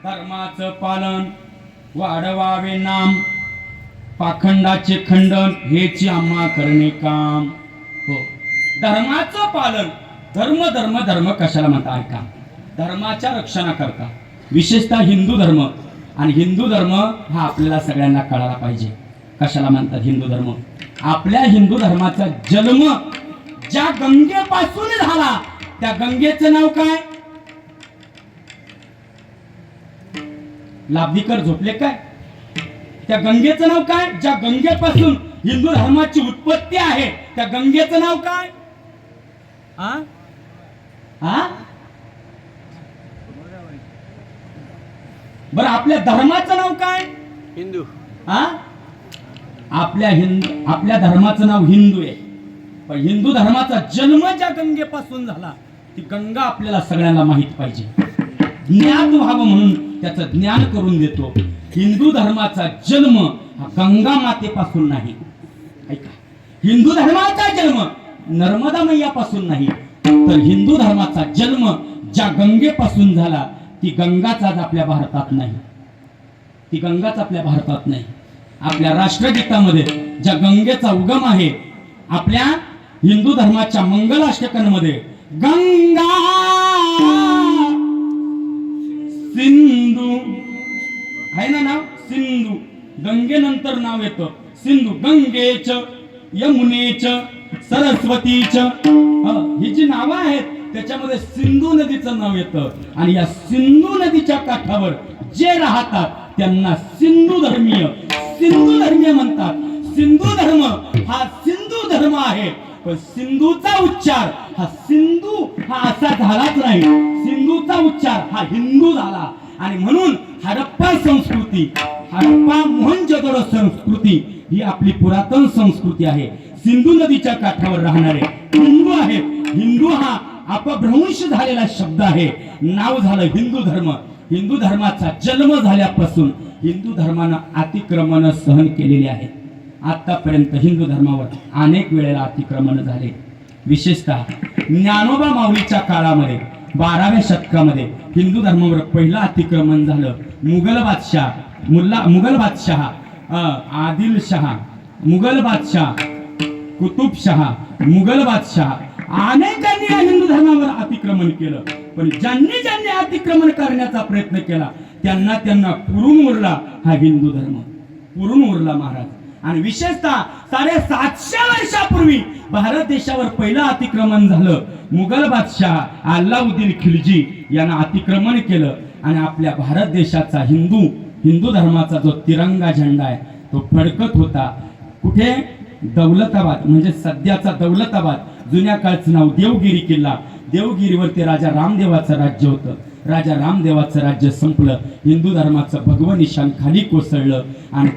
धर्माचं पालन वाढवावे नाम, पाखंडाचे खंडन हेची आम्हा करणे काम. हो, धर्माचं पालन. धर्म धर्म धर्म कशाला म्हणता? ऐका, धर्माच्या रक्षणाकरता विशेषतः हिंदू धर्म. आणि हिंदू धर्म हा आपल्याला सगळ्यांना कळायला पाहिजे. कशाला म्हणतात हिंदू धर्म? आपल्या हिंदू धर्माचा ज्या गंगेपासून झाला त्या गंगेचं नाव काय? लाभदीकर झोपले काय? त्या गंगेचं नाव काय? ज्या गंगेपासून हिंदू धर्माची उत्पत्ती आहे त्या गंगेचं नाव काय? बरं आपल्या धर्माचं नाव काय? हिंदू. आपल्या धर्माचं नाव हिंदू आहे. पण हिंदू धर्माचा जन्म ज्या गंगेपासून झाला ती गंगा आपल्याला सगळ्यांना माहित पाहिजे. ज्ञात व्हावं म्हणून त्याचं ज्ञान करून देतो. हिंदू धर्माचा जन्म हा गंगा मातेपासून नाही. ऐका, हिंदू धर्माचा जन्म नर्मदा मैयापासून नाही, तर हिंदू धर्माचा जन्म ज्या गंगेपासून झाला ती गंगाच आज आपल्या भारतात नाही. ती गंगाच आपल्या भारतात नाही. आपल्या राष्ट्रगीतामध्ये ज्या गंगेचा उगम आहे, आपल्या हिंदू धर्माच्या मंगलाष्टकांमध्ये गंगा सिंधू आहे ना नाव. सिंधू गंगेनंतर नाव येतं सिंधू. गंगेच, यमुनेच, सरस्वतीच ही जी नावं आहेत त्याच्यामध्ये सिंधू नदीचं नाव येतं. आणि या सिंधू नदीच्या काठावर जे राहतात त्यांना सिंधू धर्मीय म्हणतात. सिंधू धर्म हा सिंधू धर्म आहे. पण सिंधूचा उच्चार हा सिंधू हा असा झालाच नाही. सिंधूचा उच्चार हा हिंदू झाला. आणि म्हणून हडप्पा संस्कृती, हडप्पा मोहनजोदडो संस्कृती ही आपली पुरातन संस्कृती आहे. सिंधू नदीच्या काठावर राहणारे हिंदू आहेत. हिंदू हा अपभ्रंश झालेला शब्द आहे. नाव झालं हिंदू धर्म. हिंदू धर्माचा जन्म झाल्यापासून हिंदू धर्मानं अतिक्रमण सहन केलेली आहेत. आतापर्यंत हिंदू धर्मावर अनेक वेळेला अतिक्रमण झाले. विशेषतः ज्ञानोबा माऊलीच्या काळामध्ये 12व्या शतकामध्ये हिंदू धर्मावर पहिलं अतिक्रमण झालं. मुघल बादशाह आदिलशाह, मुघल बादशाह कुतुबशाह, मुघल बादशाह अनेकांनी या हिंदू धर्मावर अतिक्रमण केलं. पण ज्यांनी अतिक्रमण करण्याचा प्रयत्न केला त्यांना पुरून उरला हा हिंदू धर्म. पुरून उरला महाराज. आणि विशेषतः 750 वर्षापूर्वी भारत देशावर पहिलं अतिक्रमण झालं. मुघल बादशाह अल्लाउद्दीन खिलजी यांना अतिक्रमण केलं आणि आपल्या भारत देशाचा हिंदू धर्माचा जो तिरंगा झेंडा आहे तो फडकत होता. कुठे? दौलताबाद, म्हणजे सध्याचा दौलताबाद. जुन्या काळचं नाव देवगिरी किल्ला. देवगिरीवरती राजा रामदेवाचं राज्य होतं. राजा रामदेवाचं राज्य संपलं. हिंदू धर्माचं भगवं निशाण खाली कोसळलं आणि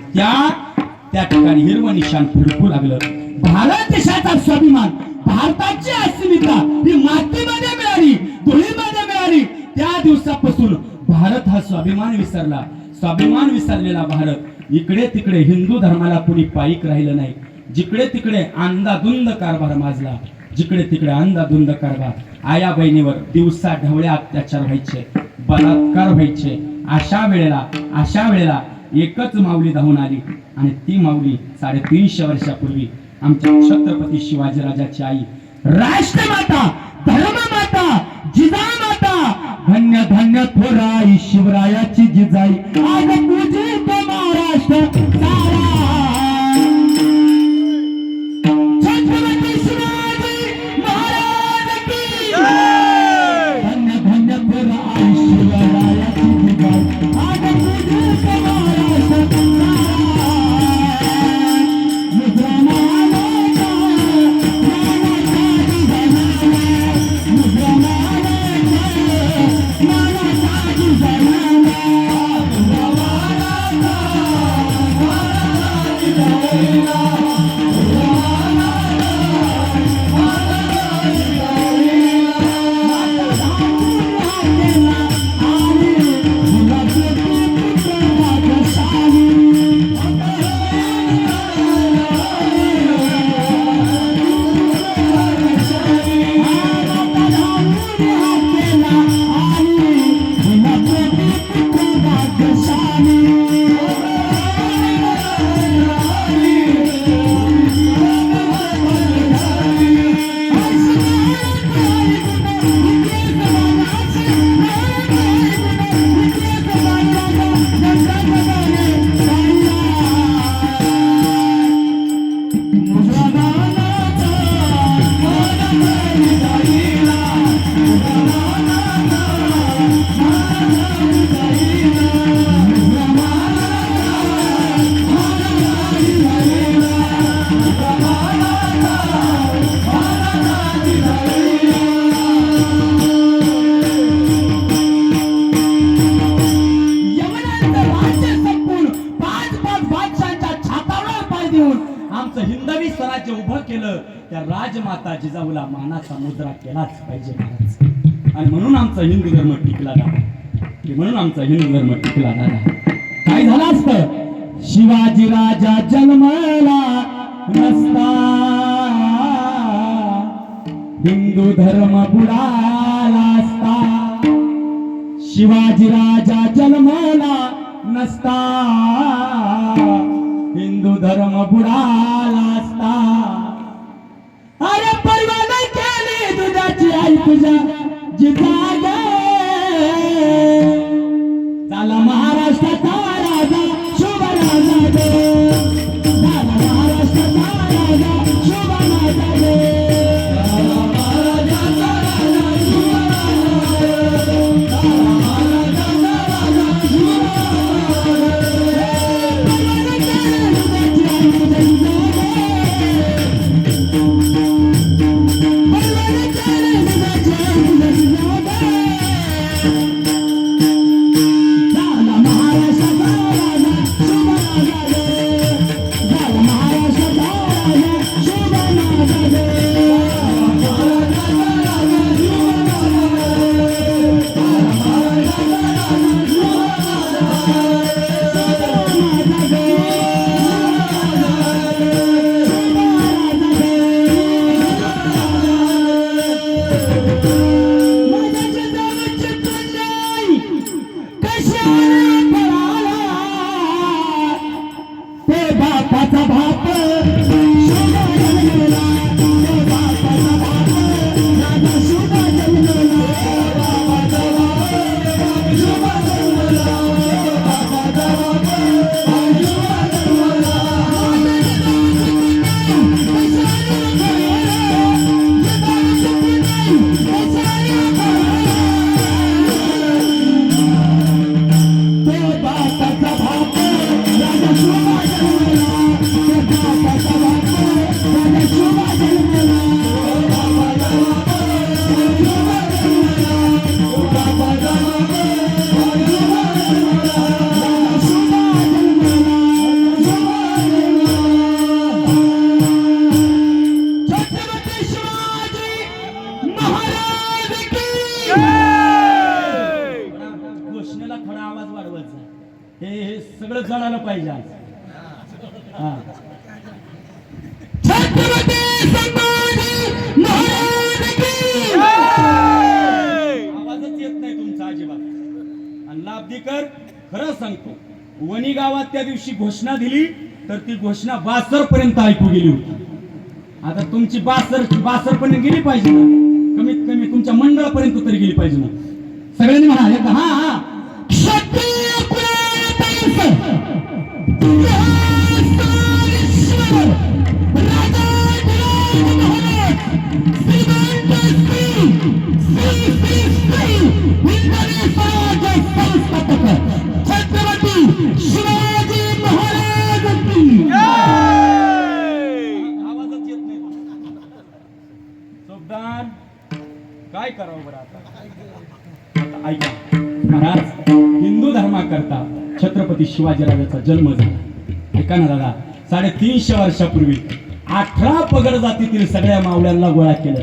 त्या ठिकाणी हिरवं निशाण फडकू लागलं. भारत देशाचा स्वाभिमान, भारताची अस्मिता ही मातीमध्ये मिळाली, धुळीमध्ये मिळाली. त्या दिवसापासून भारत हा स्वाभिमान विसरला. स्वाभिमान विसरलेला भारत इकडे तिकडे हिंदू धर्माला कोणी पाईक राहिलं नाही. जिकडे तिकडे अंधाधुंद कारभार माजला. जिकडे तिकडे अंधाधुंद कारभार. आया बहिणीवर दिवसा ढवळ्या अत्याचार व्हायचे, बलात्कार व्हायचे. अशा वेळेला एकच माऊली धावून आली आणि ती माऊली 350 वर्षापूर्वी आमच्या छत्रपती शिवाजीराजाची आई, राष्ट्रमाता, धर्ममाता, जिजामाता, धन्य धन्य थोराई शिवरायाची जिजाई. आज पूजित महाराष्ट्र सारा. छत्रपती शिवाजी महाराज की जय. धन्य धन्य थोराई शिवरायाची जिजाई. आज पूजित महाराष्ट्र सारा. राजमाता जिजाऊला मानाचा मुद्रा केलाच पाहिजे महाराज. आणि म्हणून आमचा हिंदू धर्म टिकला दादा, म्हणून आमचा हिंदू धर्म टिकला दादा. काय झालं असतं, शिवाजी राजा जन्मला नसता, हिंदू धर्म बुडाला असता. शिवाजी राजा जन्मला नसता, हिंदू धर्म बुडाला असता. अरे परवाना केली दुधाची आई तुझ्या जिजाऊ, झाला महाराष्ट्राचा राजा शुभ राजा गे, झाला महाराष्ट्राचा राजा शुभ राजा गे. खरं सांगतो, वणी गावात त्या दिवशी घोषणा दिली तर ती घोषणा बासर पर्यंत ऐकू गेली होती. आता तुमची बासर पर्यंत गेली पाहिजे ना, कमीत कमी तुमच्या मंडळापर्यंत तरी गेली पाहिजे ना. सगळ्यांनी म्हणा हा हा शिवाजी महाराज आवाजच येत नाही. सोबदार काय करावं बरं आता ऐका महाराज, हिंदू धर्माकरता छत्रपती शिवाजीराजाचा जन्म झाला. ऐका ना दादा, 350 वर्षापूर्वी 18 पगड जातीतील सगळ्या मावळ्यांना गोळा केलं.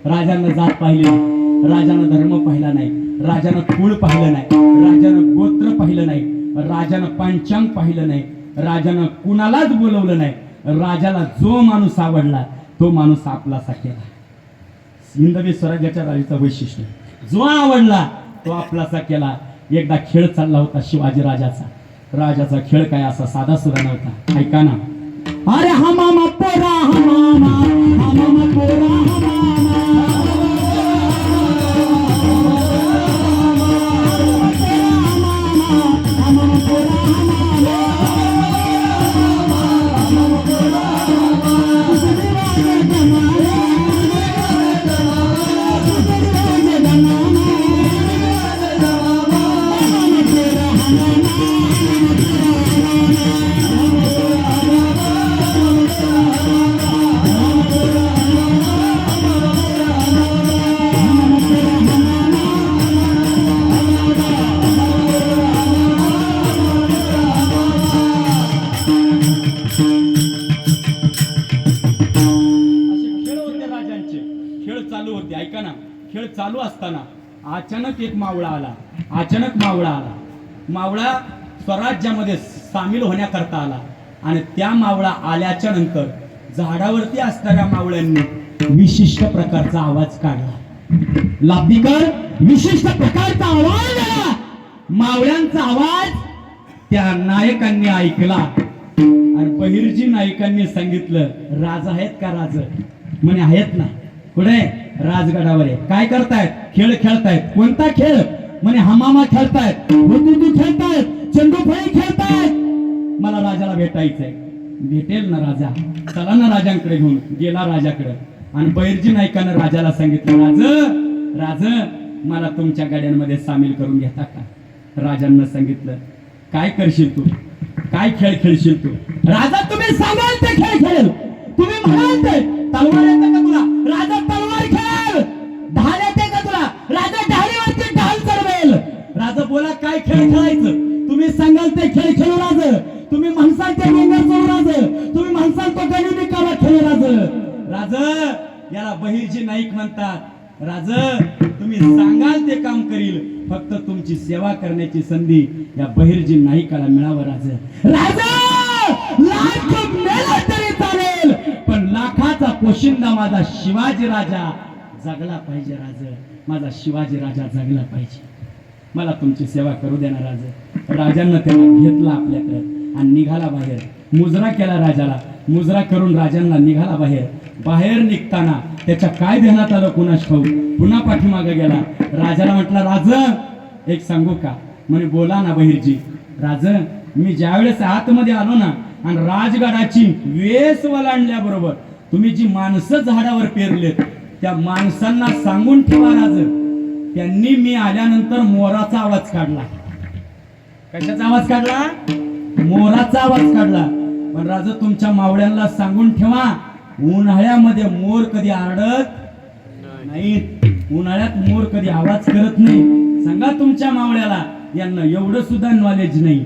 राजांना जात पाहिली नाही, राजानं धर्म पाहिला नाही, राजानं कुळ पाहिलं नाही, राजानं गोत्र पाहिलं नाही, राजानं पंचांग पाहिलं नाही, राजानं कुणालाच बोलवलं नाही. राजाला जो माणूस आवडला तो माणूस आपलासा केला. हिंदवी स्वराज्याच्या राजाचं वैशिष्ट्य, जो आवडला तो आपलासा केला. एकदा खेळ चालला होता शिवाजी राजाचा खेळ काय असा साधा सुद्धा नव्हता. ऐका ना, अरे हमामा पोरा हमामा, हमामा पोरा हमामा, चालू होते, ऐका ना, खेळ चालू असताना अचानक एक मावळा आला. अचानक मावळा आला. मावळा स्वराज्यामध्ये सामील होण्याकरता आला. आणि त्या मावळा आल्याच्या नंतर झाडावरती असणाऱ्या मावळ्यांनी विशिष्ट प्रकारचा आवाज काढला. लाभीकर विशिष्ट प्रकारचा आवाज आला. मावळ्यांचा आवाज त्या नायकांनी ऐकला. आणि बहिर्जी नायकांनी सांगितलं, राज आहेत का? राज म्हणे आहेत ना. कुठे? राजगडावर आहे. काय करतायत? खेळ खेळतायत. कोणता खेळ? म्हणे हमामा खेळतायत, हुतुतू खेळतायत, चेंडूफळी खेळतायत. मला राजाला भेटायचंय. भेटेल ना राजा, चला ना राजांकडे घेऊन. गेला राजाकडे. आणि बहिर्जी नायकानं राजाला सांगितलं, राज मला तुमच्या गाड्यांमध्ये सामील करून घेता का? राजांना सांगितलं, काय करशील तू? काय खेळ खेळशील तू? राजा तुम्ही सांगाल ते खेळ खेळेल. तुम्ही म्हणाल ते. तलवार येते का तुला? राजा तलवार खेळ. ढाल येते का तुला? राजा ढालीवरती ढाल चढवेल. राजा बोला, काय खेळ खेळायचं? तुम्ही सांगाल ते खेळ खेळू राज. तुम्ही म्हणसाल ते डोंगर चढू राज. तुम्ही म्हणसाल तो गणित कावा खेळू राज. राज याला बहिर्जी नाईक म्हणतात. राज तुम्ही सांगाल ते काम करील. फक्त तुमची सेवा करण्याची संधी या बहिर्जी नाईकाला मिळावं. राजा लाख मेला तरी चालेल, पण लाखाचा पोशिंदा माझा शिवाजी राजा जगला पाहिजे. राज माझा शिवाजी राजा जगला पाहिजे. मला तुमची सेवा करू देणार. राजांना त्याला घेतला आपल्याकडे आणि निघाला बाहेर. मुजरा केला राजाला. मुजरा करून राजांना निघाला बाहेर. बाहेर निघताना त्याच्या काय ध्यानात आलं कुणास ठाऊक, पुन्हा पाठीमागे गेला. राजाला म्हटलं, राज एक सांगू का? म्हणे बोला ना बहिर्जी. राज मी ज्यावेळेस आतमध्ये आलो ना आणि राजगडाची वेस वलांडल्याबरोबर तुम्ही जी माणसं झाडावर पेरलेत त्या माणसांना सांगून ठेवा राज, त्यांनी मी आल्यानंतर मोराचा आवाज काढला. कशाचा आवाज काढला? मोराचा आवाज काढला. पण राजा तुमच्या मावळ्यांना सांगून ठेवा, उन्हाळ्यामध्ये मोर कधी आरडत नाही. उन्हाळ्यात मोर कधी आवाज करत नाही. सांगा तुमच्या मावळ्याला. यांना एवढं सुद्धा नॉलेज नाही.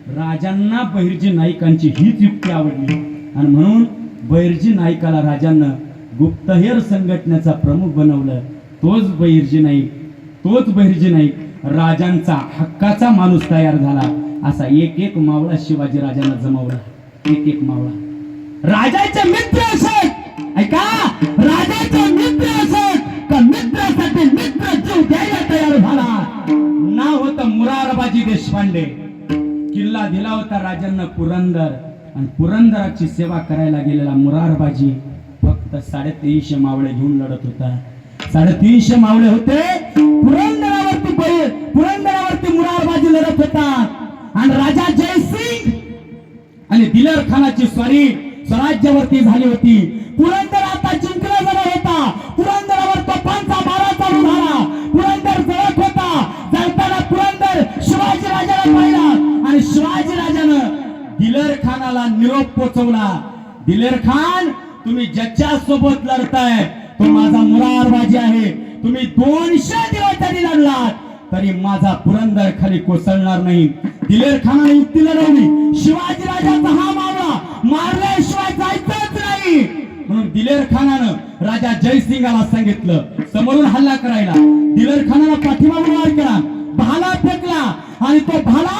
राजांना बहिर्जी नाईकांची हीच युक्ती आवडली आणि म्हणून बहिर्जी नाईकाला राजांना गुप्तहेर संघटनेचा प्रमुख बनवलं. तोच बहिर्जी नाईक राजांचा हक्काचा माणूस तयार झाला. असा एक एक मावळा शिवाजी राजांना जमवला. एक एक मावळा राजाचे मित्र असत. ऐका, राजाचे मित्र असत का मित्रासाठी मित्र जीव द्यायला तयार झाला. नाव होतं मुरारबाजी देशपांडे. किल्ला दिला होता राजांना पुरंदर. आणि पुरंदराची सेवा करायला गेलेला मुरारबाजी फक्त 350 मावळे घेऊन लढत होता. 350 मावळे होते. पुरंदरावरती मुरारबाजी लढत होता. आणि राजा जयसिंग आणि दिलेर खानाची स्वारी स्वराज्यावरती झाली होती. पुरंदर आता जिंकला जरा होता. पुरंदरावर तोफांचा मारा चालू झाला. पुरंदर जळत होता. जळताना पुरंदर शिवाजी राजाला पाहिला आणि शिवाजी राजानं दिलेर खानाला निरोप पोचवला. दिलेर खान, तुम्ही ज्याच्या सोबत लढताय तो माझा मुरारबाजी आहे. तुम्ही 200 दिवस जरी लढलात तरी माझा पुरंदर खाली कोसळणार नाही. दिलेर खानाने युक्ती लढवली. शिवाजी राजाचा हा मावळा मारल्याशिवाय जायचंच नाही. म्हणून दिलेर खानानं राजा जयसिंगाला सांगितलं समोरून हल्ला करायला. दिलेर खानाला पाठीमागून वार केला. भाला फेकला आणि तो भाला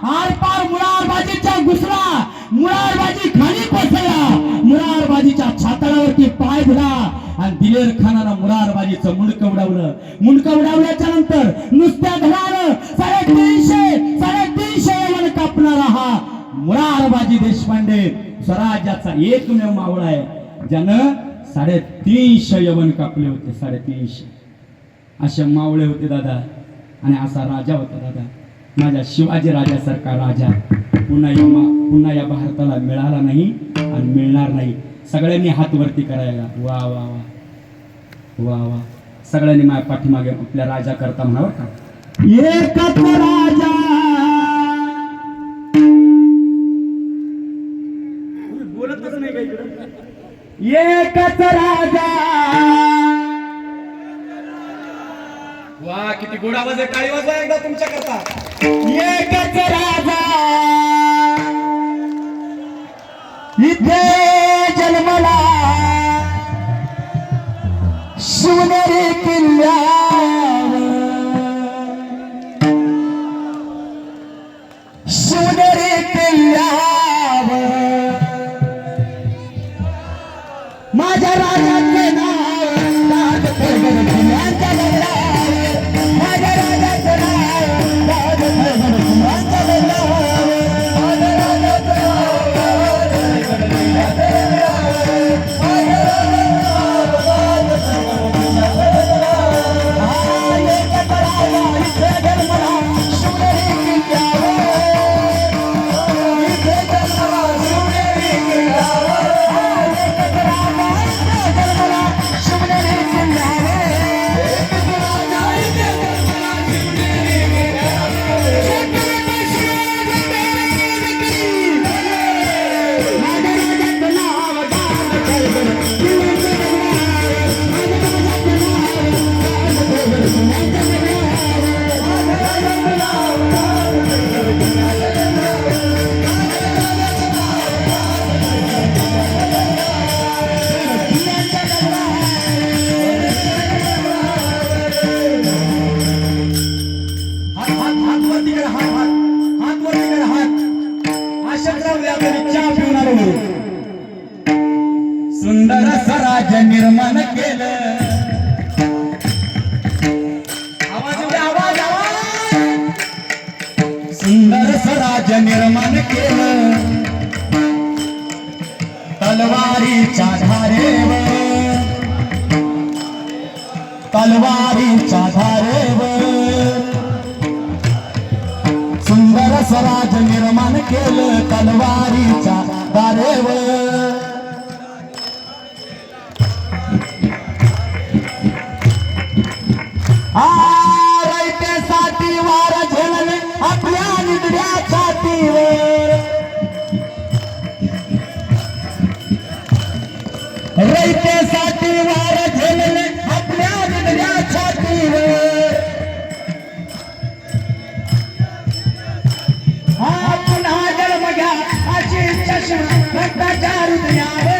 आरपार मुरारबाजीच्या घुसला. मुरारबाजी खाली कोसळला. मुरारबाजीच्या छाताडावरती पाय दिला आणि दिलेर खानानं मुरारबाजीचं मुंडकं उडवलं. मुंडकं उडवल्याच्या नंतर नुसत्या धडानं 350 यवन कापणारा हा मुरारबाजी देशपांडे स्वराज्याचा एकमेव मावळा आहे ज्यानं 350 यवन कापले होते. 350 असे मावळे होते दादा. आणि असा राजा होता दादा. माझ्या शिवाजी राजासारखा राजा पुन्हा या भारताला मिळाला नाही आणि मिळणार नाही. सगळ्यांनी हात वरती करायला. वा वा वा वा वा. सगळ्यांनी माझ्या पाठीमागे आपल्या राजा करता म्हणावं का. एकच राजा बोलतच नाही का इकडे. एकच राजा. वा किती गोड आवाज आहे. टाळी वाजवा एकदा तुमच्या करता. एकच राजा इथे जन्मला. शिवनेरी किल्ल्यावर शिवनेरी किल्ल्यावर माझ्या राजाचे नाव राजप्रगट फुलांच्या गल्ल्यावर माझ्या राजाचे नाव राजप्रगट फुलांच्या गल्ल्यावर माझ्या राजाचे सुंदर स्वराज निर्माण केलं आवाज सुंदर स्वराज निर्माण केलं तलवारीच्या धारेवर तलवारीच्या धारेवर सुंदर स्वराज निर्माण केलं तलवारीच्या धारेवर रयतेसाठी वार झेलले आपल्या निधड्या छातीवर रयतेसाठी वार झेलले आपल्या निधड्या छातीवर पुन्हा जन्म घ्या अशी चष्मा रक्ताच्या हृदयावर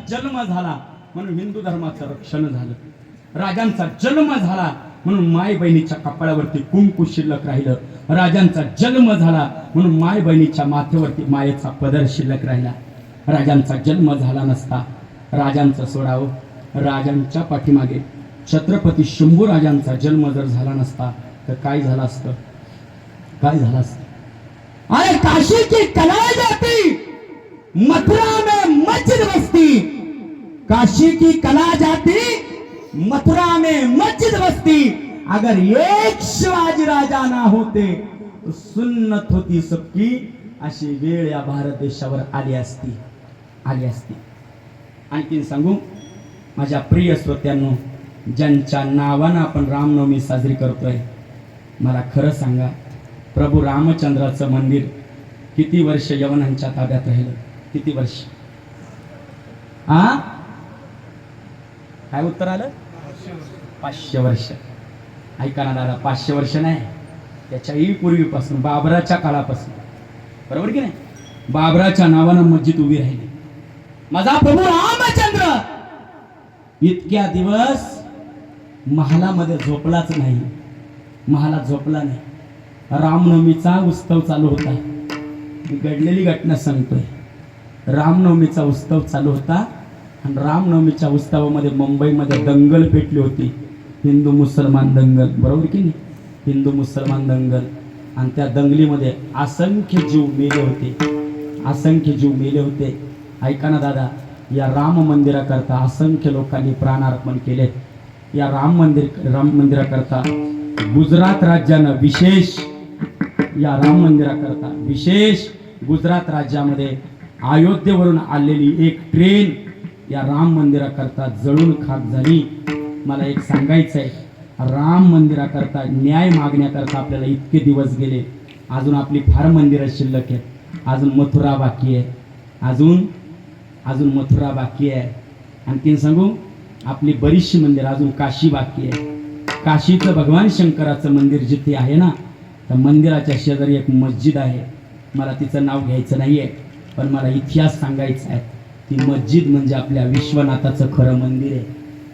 जन्म झाला म्हणून हिंदू धर्माचं रक्षण झालं. राजांचा जन्म झाला म्हणून माय बहिणीच्या कपाळावरती कुंकू शिल्लक राहिलं. राजांचा जन्म झाला म्हणून माय बहिणीच्या माथ्यावरती मायेचा पदर शिल्लक राहिला. राजांचा जन्म झाला नसता राजांचं सोडावं, राजांच्या पाठीमागे छत्रपती शंभू राजांचा जन्म जर झाला नसता तर काय झालं असतं, काय झालं असतं. अरे काशी की कला जाती मथुरा में मस्जिद बस्ती, काशी की कला जाती मथुरा में मस्जिद बस्ती. अगर एक शिवाजी राजा ना होते तो सुन्नत होती सबकी, अशी वेळ या भारत देशावर आली असती, आली असती. आणखीन सांगू माझ्या प्रिय श्रोत्यांनो, ज्यांच्या नावानं आपण रामनवमी साजरी करतोय, मला खरं सांगा प्रभू रामचंद्राचं मंदिर किती वर्ष यवनांच्या ताब्यात राहिलं, किती वर्ष? काय उत्तर आलं? 500 वर्ष. ऐका ना दादा, 500 वर्ष नाही, त्याच्याही पूर्वीपासून बाबराच्या काळापासून, बरोबर की नाही, बाबराच्या नावानं मस्जिद उभी राहिली. माझा प्रभू रामचंद्र इतक्या दिवस महालामध्ये झोपलाच नाही, महालात झोपला नाही. रामनवमीचा उत्सव चालू होता. मी घडलेली घटना सांगतोय. रामनवमीचा उत्सव चालू होता आणि रामनवमीच्या उत्सवामध्ये मुंबईमध्ये दंगल पेटली होती. हिंदू मुसलमान दंगल, बरोबर की नाही, हिंदू मुसलमान दंगल. आणि त्या दंगलीमध्ये असंख्य जीव मेले होते, असंख्य जीव मेले होते. ऐका ना दादा, या राम मंदिराकरता असंख्य लोकांनी प्राणार्पण केले. या राम मंदिराकरता गुजरात राज्यानं विशेष, या राम मंदिराकरता विशेष गुजरात राज्यामध्ये अयोध्येवरून आलेली एक ट्रेन या राम मंदिराकरता जळून खाक झाली. मला एक सांगायचं आहे, राम मंदिराकरता न्याय मागण्याकरता आपल्याला इतके दिवस गेले. अजून आपली फार मंदिरं शिल्लक आहेत. अजून मथुरा बाकी आहे, अजून मथुरा बाकी आहे. आणखीन सांगू, आपली बरीचशी मंदिर, अजून काशी बाकी आहे. काशीचं भगवान शंकराचं मंदिर जिथे आहे ना, त्या मंदिराच्या शेजारी एक मस्जिद आहे. मला तिचं नाव घ्यायचं नाही आहे, पण मला इतिहास सांगायचा आहे. ती मस्जिद म्हणजे आपल्या विश्वनाथाचं खरं मंदिर आहे,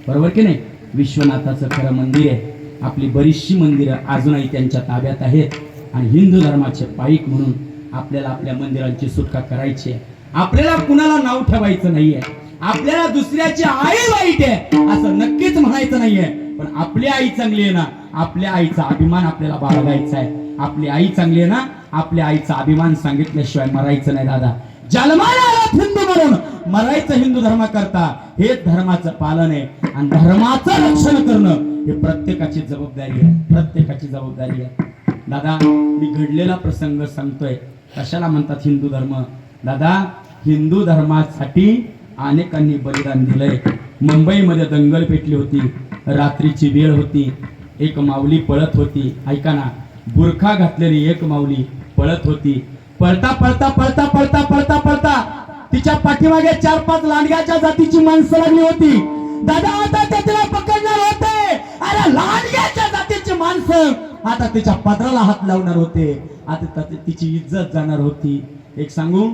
बरोबर की नाही, विश्वनाथाचं खरं मंदिर आहे. आपली बरीचशी मंदिरं अजूनही त्यांच्या ताब्यात आहेत. आणि हिंदू धर्माचे पाईक म्हणून आपल्याला आपल्या मंदिरांची सुटका करायची आहे. आपल्याला कुणाला नाव ठेवायचं नाहीये. आपल्याला दुसऱ्याची आई वाईट आहे असं नक्कीच म्हणायचं नाहीये. पण आपली आई चांगली आहे ना, आपल्या आईचा अभिमान आपल्याला बाळगायचा आहे. आपली आई चांगली आहे ना, आपल्या आईचा अभिमान सांगितल्याशिवाय मरायचं नाही दादा. जन्माला आलात हिंदू म्हणून, मरायचं हिंदू धर्म करता, हेच धर्माचं पालन आहे. आणि धर्माचं रक्षण करणं हे प्रत्येकाची जबाबदारी आहे, प्रत्येकाची जबाबदारी आहे. दादा, मी घडलेला प्रसंग सांगतोय. कशाला म्हणतात हिंदू धर्म? दादा, हिंदू धर्मासाठी अनेकांनी बलिदान दिलंय. मुंबईमध्ये दंगल पेटली होती, रात्रीची वेळ होती, एक माऊली पळत होती. ऐका ना, बुरखा घातलेली एक माऊली पळत होती. पळता पळता पळता पळता पळता पळता तिच्या पाठीमागे 4-5 लांडग्याच्या जातीची माणसं लागली होती. दादा, आता तिला पकडणार होते. अरे, लांडग्याच्या जातीची माणसं आता तिच्या पदराला हात लावणार होते. आता तिची इज्जत जाणार होती. एक सांगू,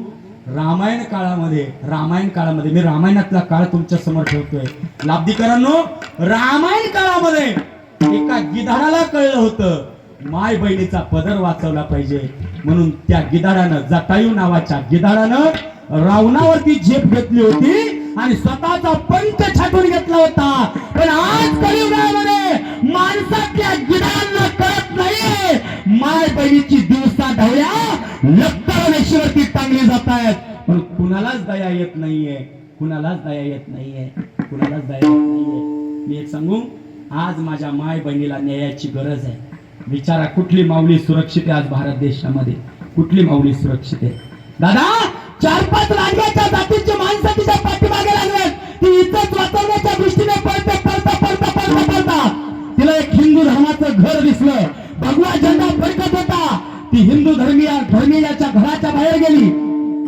रामायण काळामध्ये मी रामायणातला काळ तुमच्या समोर ठेवतोय. लाब्धीकरांनो, रामायण काळामध्ये एका गिधाडाला कळलं होतं माय बहिणीचा पदर वाचवला पाहिजे. म्हणून त्या गिधाडानं, जटायू नावाच्या गिधाडानं रावणावरती झेप घेतली होती आणि स्वतःचा पंख छाटून घेतला होता. पण आज कलियुगामध्ये माणसातल्या गिधाडांना कळत नाहीये, माय बहिणीची दिवसा ढवळ्या लक्तरवरती टांगली जात आहेत. पण कुणालाच दया येत नाहीये, कुणालाच दया येत नाहीये, कुणालाच दया येत नाहीये. मी एक सांगू, आज माझ्या माय बहिणीला न्यायाची गरज आहे. विचारा, कुठली माऊली सुरक्षित आहे आज भारत देशामध्ये? कुठली माऊली सुरक्षित आहे? दादा, 4-5 लांडग्याच्या जातीची माणसं तिच्या पाठीमागे लागलेत. ती इज्जत वाचवण्याच्या दृष्टीने पळता पळता पळता पळता पळता तिला एक हिंदू धर्माचं घर दिसलं. भगवा झेंडा फडकत होता. ती हिंदू धर्मीयाच्या घराच्या बाहेर गेली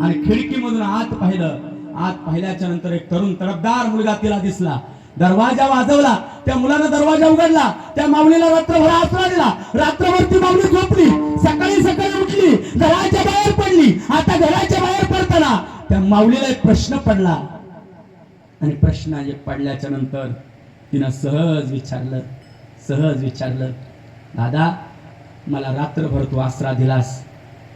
आणि खिडकीमधून आत पाहिलं. आत पाहिल्याच्या नंतर एक तरुण तडफदार मुलगा तिला दिसला. दरवाजा वाजवला, त्या मुलानं दरवाजा उघडला. त्या माऊलीला रात्रभर आसरा दिला. रात्रभर ती माऊली झोपली. सकाळी उठली, घराच्या बाहेर पडली. आता घराच्या बाहेर पडताना त्या माऊलीला एक प्रश्न पडला आणि प्रश्न पडल्याच्या नंतर तिनं सहज विचारलं, दादा, मला रात्रभर तू आसरा दिलास,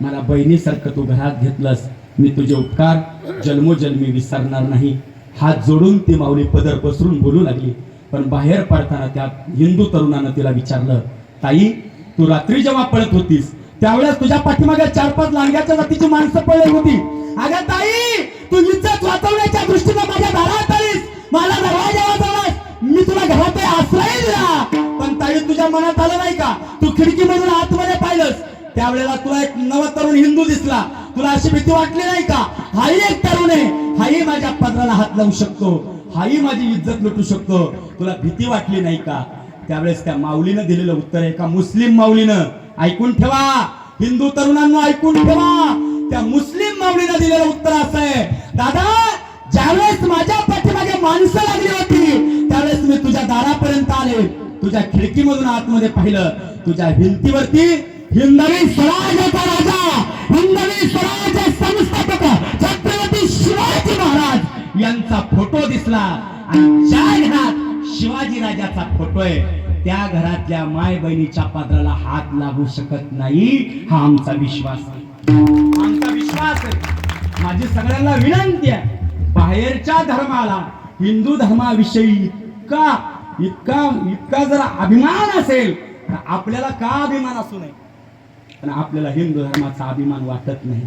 मला बहिणीसारखं तू घरात घेतलंस, मी तुझे उपकार जन्मोजन्मी विसरणार नाही. हात जोडून ती माऊली पदर पसरून बोलू लागली. पण बाहेर पडताना त्या हिंदू तरुणानं तिला विचारलं, ताई, तू रात्री जेव्हा पळत होतीस त्यावेळेस तुझ्या पाठीमागे 4-5 लांडग्याच्या जातीची माणसं पडली होती. अगं ताई, तू इज्जत वाचवण्याच्या दृष्टीने माझ्या दारात आलीस, मला दरवाजा वाजवलास, मी तुला घरात आश्रय दिला. पण ताई, तुझ्या मनात आलं नाही का, तू खिडकीमधून आतमध्ये पाहिलंस त्यावेळेला तुला एक नवा तरुण हिंदू दिसला. तुला अशी भीती वाटली नाही का? हाही एक तरुण आहे, हाही माझ्या पदराला हात लावू शकतो, हाही माझी इज्जत लुटू शकतो. तुला भीती वाटली नाही का? त्यावेळेस त्या माऊलीनं दिलेलं उत्तर आहे, एका मुस्लिम माऊलीनं. ऐकून ठेवा हिंदू तरुणांना, ऐकून ठेवा. त्या मुस्लिम माऊलीनं दिलेलं उत्तर असं आहे, दादा, ज्यावेळेस माझ्या पाठीमागे माणसं लागली होती त्यावेळेस मी तुझ्या दारापर्यंत आले, तुझ्या खिडकीमधून आतमध्ये पाहिलं, तुझ्या भिंतीवरती हिंदवी स्वराज्याचा राजा, हिंदवी स्वराज्य संस्थापक छत्रपती शिवाजी महाराज यांचा फोटो दिसला आणि ज्या घरात शिवाजी राजाचा फोटो आहे त्या घरातल्या माय बहिणीच्या पात्राला हात लागू शकत नाही, हा आमचा विश्वास आहे, आमचा विश्वास आहे. माझी सगळ्यांना विनंती आहे, बाहेरच्या धर्माला हिंदू धर्माविषयी इतका इतका इतका जर अभिमान असेल तर आपल्याला का अभिमान असू नये, पण आपल्याला हिंदू धर्माचा अभिमान वाटत नाही.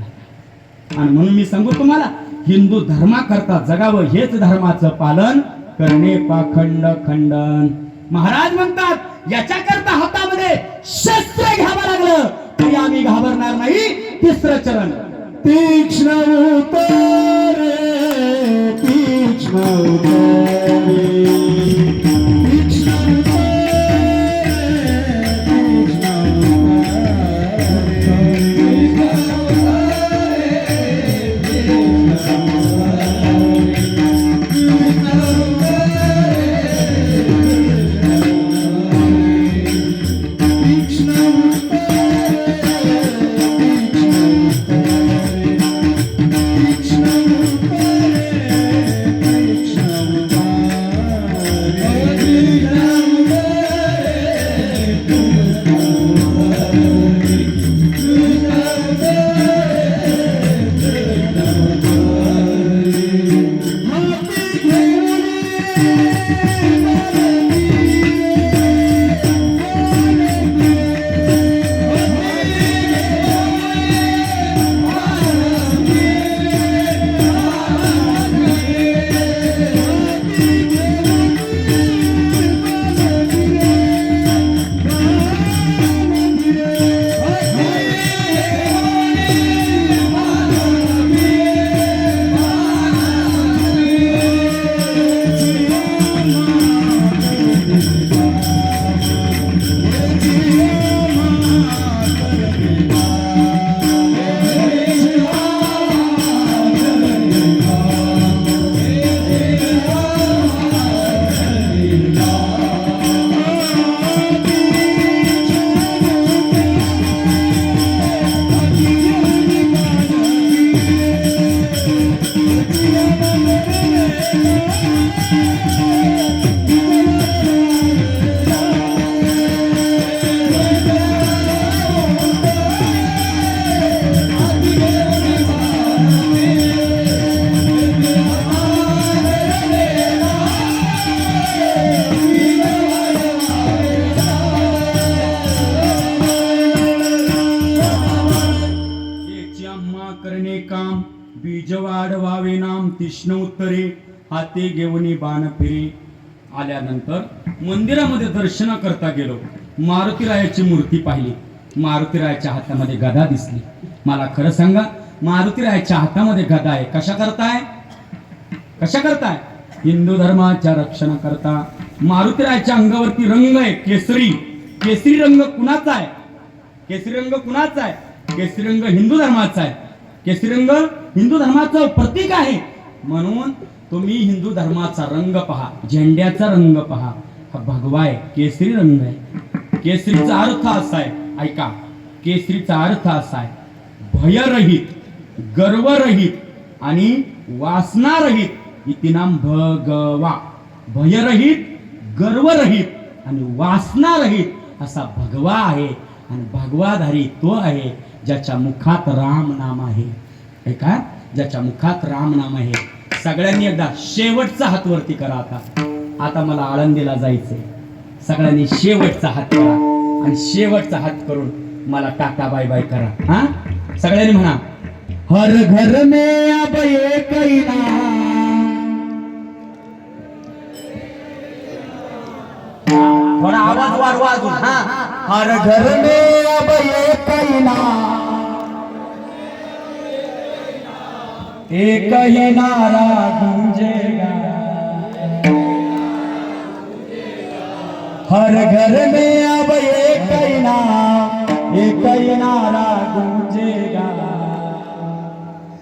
आणि म्हणून मी सांगू तुम्हाला, हिंदू धर्माकरता जगावं हेच धर्माचं पालन करणे पाखंड खंडन. महाराज म्हणतात याच्याकरता हातामध्ये शस्त्र घ्यावं लागलं तरी आम्ही घाबरणार नाही. तिसरं चरण, तीक्ष्ण उतरे, तीक्ष्ण उतरे, तीक्ष्ण उतरे, बीज वाढवावे नाम तीक्ष्ण उत्तरे, हाती घेऊन बाण फिरे. आल्यानंतर मंदिरामध्ये दर्शन करता गेलो. मारुतीरायाची मूर्ती पाहिली. मारुतीरायाच्या हातामध्ये गदा दिसली. मला खरं सांगा, मारुतीरायाच्या हातामध्ये गदा आहे कशा करताय? कशा करताय? हिंदू धर्माच्या रक्षण करता. मारुतीरायाच्या अंगावरती रंग आहे केसरी. केसरी रंग कुणाचा आहे? केसरी रंग कुणाचा आहे? केसरी रंग हिंदू धर्माचा आहे. केसरी रंग हिंदू धर्माचं प्रतीक आहे. म्हणून तुम्ही हिंदू धर्माचा रंग पहा, झेंड्याचा रंग पहा. हा भगवा आहे, केसरी रंग आहे. केसरीचा अर्थ असा आहे, ऐका, केसरीचा अर्थ असा आहे भयरहित, गर्वरहित आणि वासनारहित इति नाम भगवा. भयरहित, गर्वरहित आणि वासनारहित असा भगवा आहे. आणि भगवाधारी तो आहे ज्याच्या मुखात राम नाम आहे. ऐका, ज्याच्या मुखात राम नाम आहे. सगळ्यांनी एकदा शेवटचा हात वरती करा. आता मला आळंदीला जायचंय. सगळ्यांनी शेवटचा हात करा आणि शेवटचा हात करून मला टाटा बाय बाय करा. हा, सगळ्यांनी म्हणा, हर घर में अब एक ही नाम. थोडा आवाज वाढवा अजून. हर घर में अब एक ही नाम, एक ही नारा गूंजेगा. हर घर में अब एक ही नाम, एक ही नारा गूंजेगा.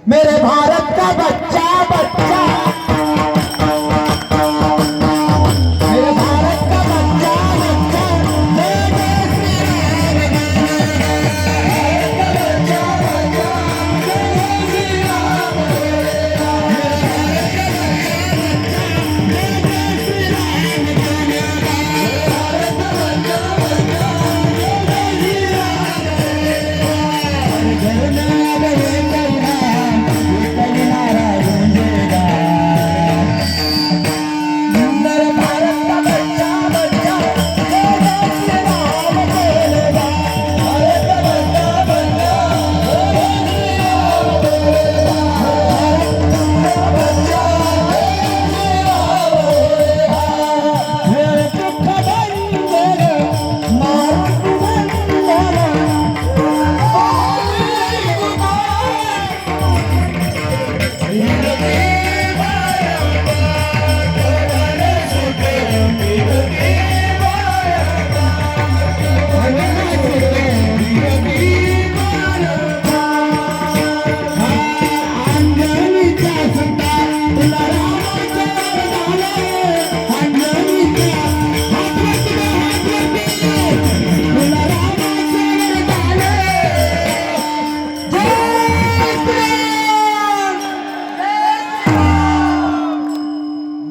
मेरे भारत का बच्चा बच्चा, मेरे भारत का बच्चा बच्चा, जय जय श्री राम.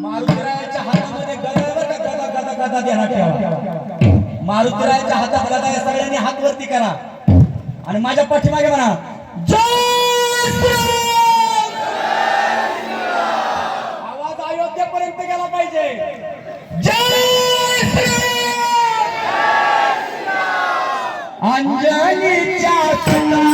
मारुतीरायाच्या हातामध्ये गदा ध्यानात ठेवा. मारुतीरायाच्या हातात गदा आहे. सगळ्यांनी हात वरती करा आणि माझ्या पाठीमागे म्हणा जय श्रीराम. आवाज अयोध्येपर्यंत गेला पाहिजे. जय श्रीराम. अंजनीच्या सुता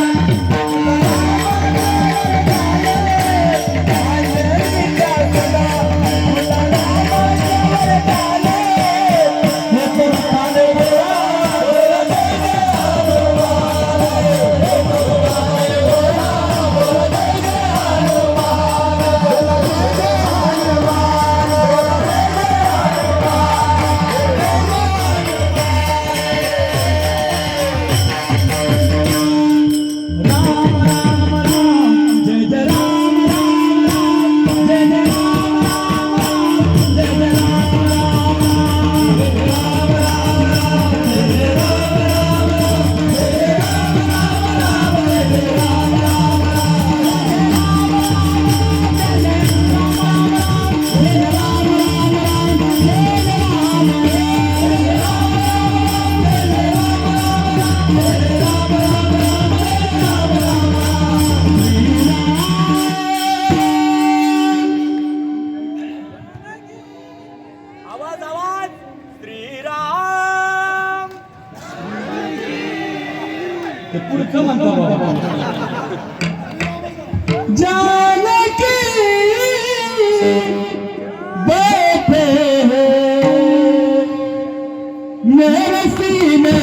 ते पुढचं म्हणतो बाबा. जानकी बैठे मेरे सीने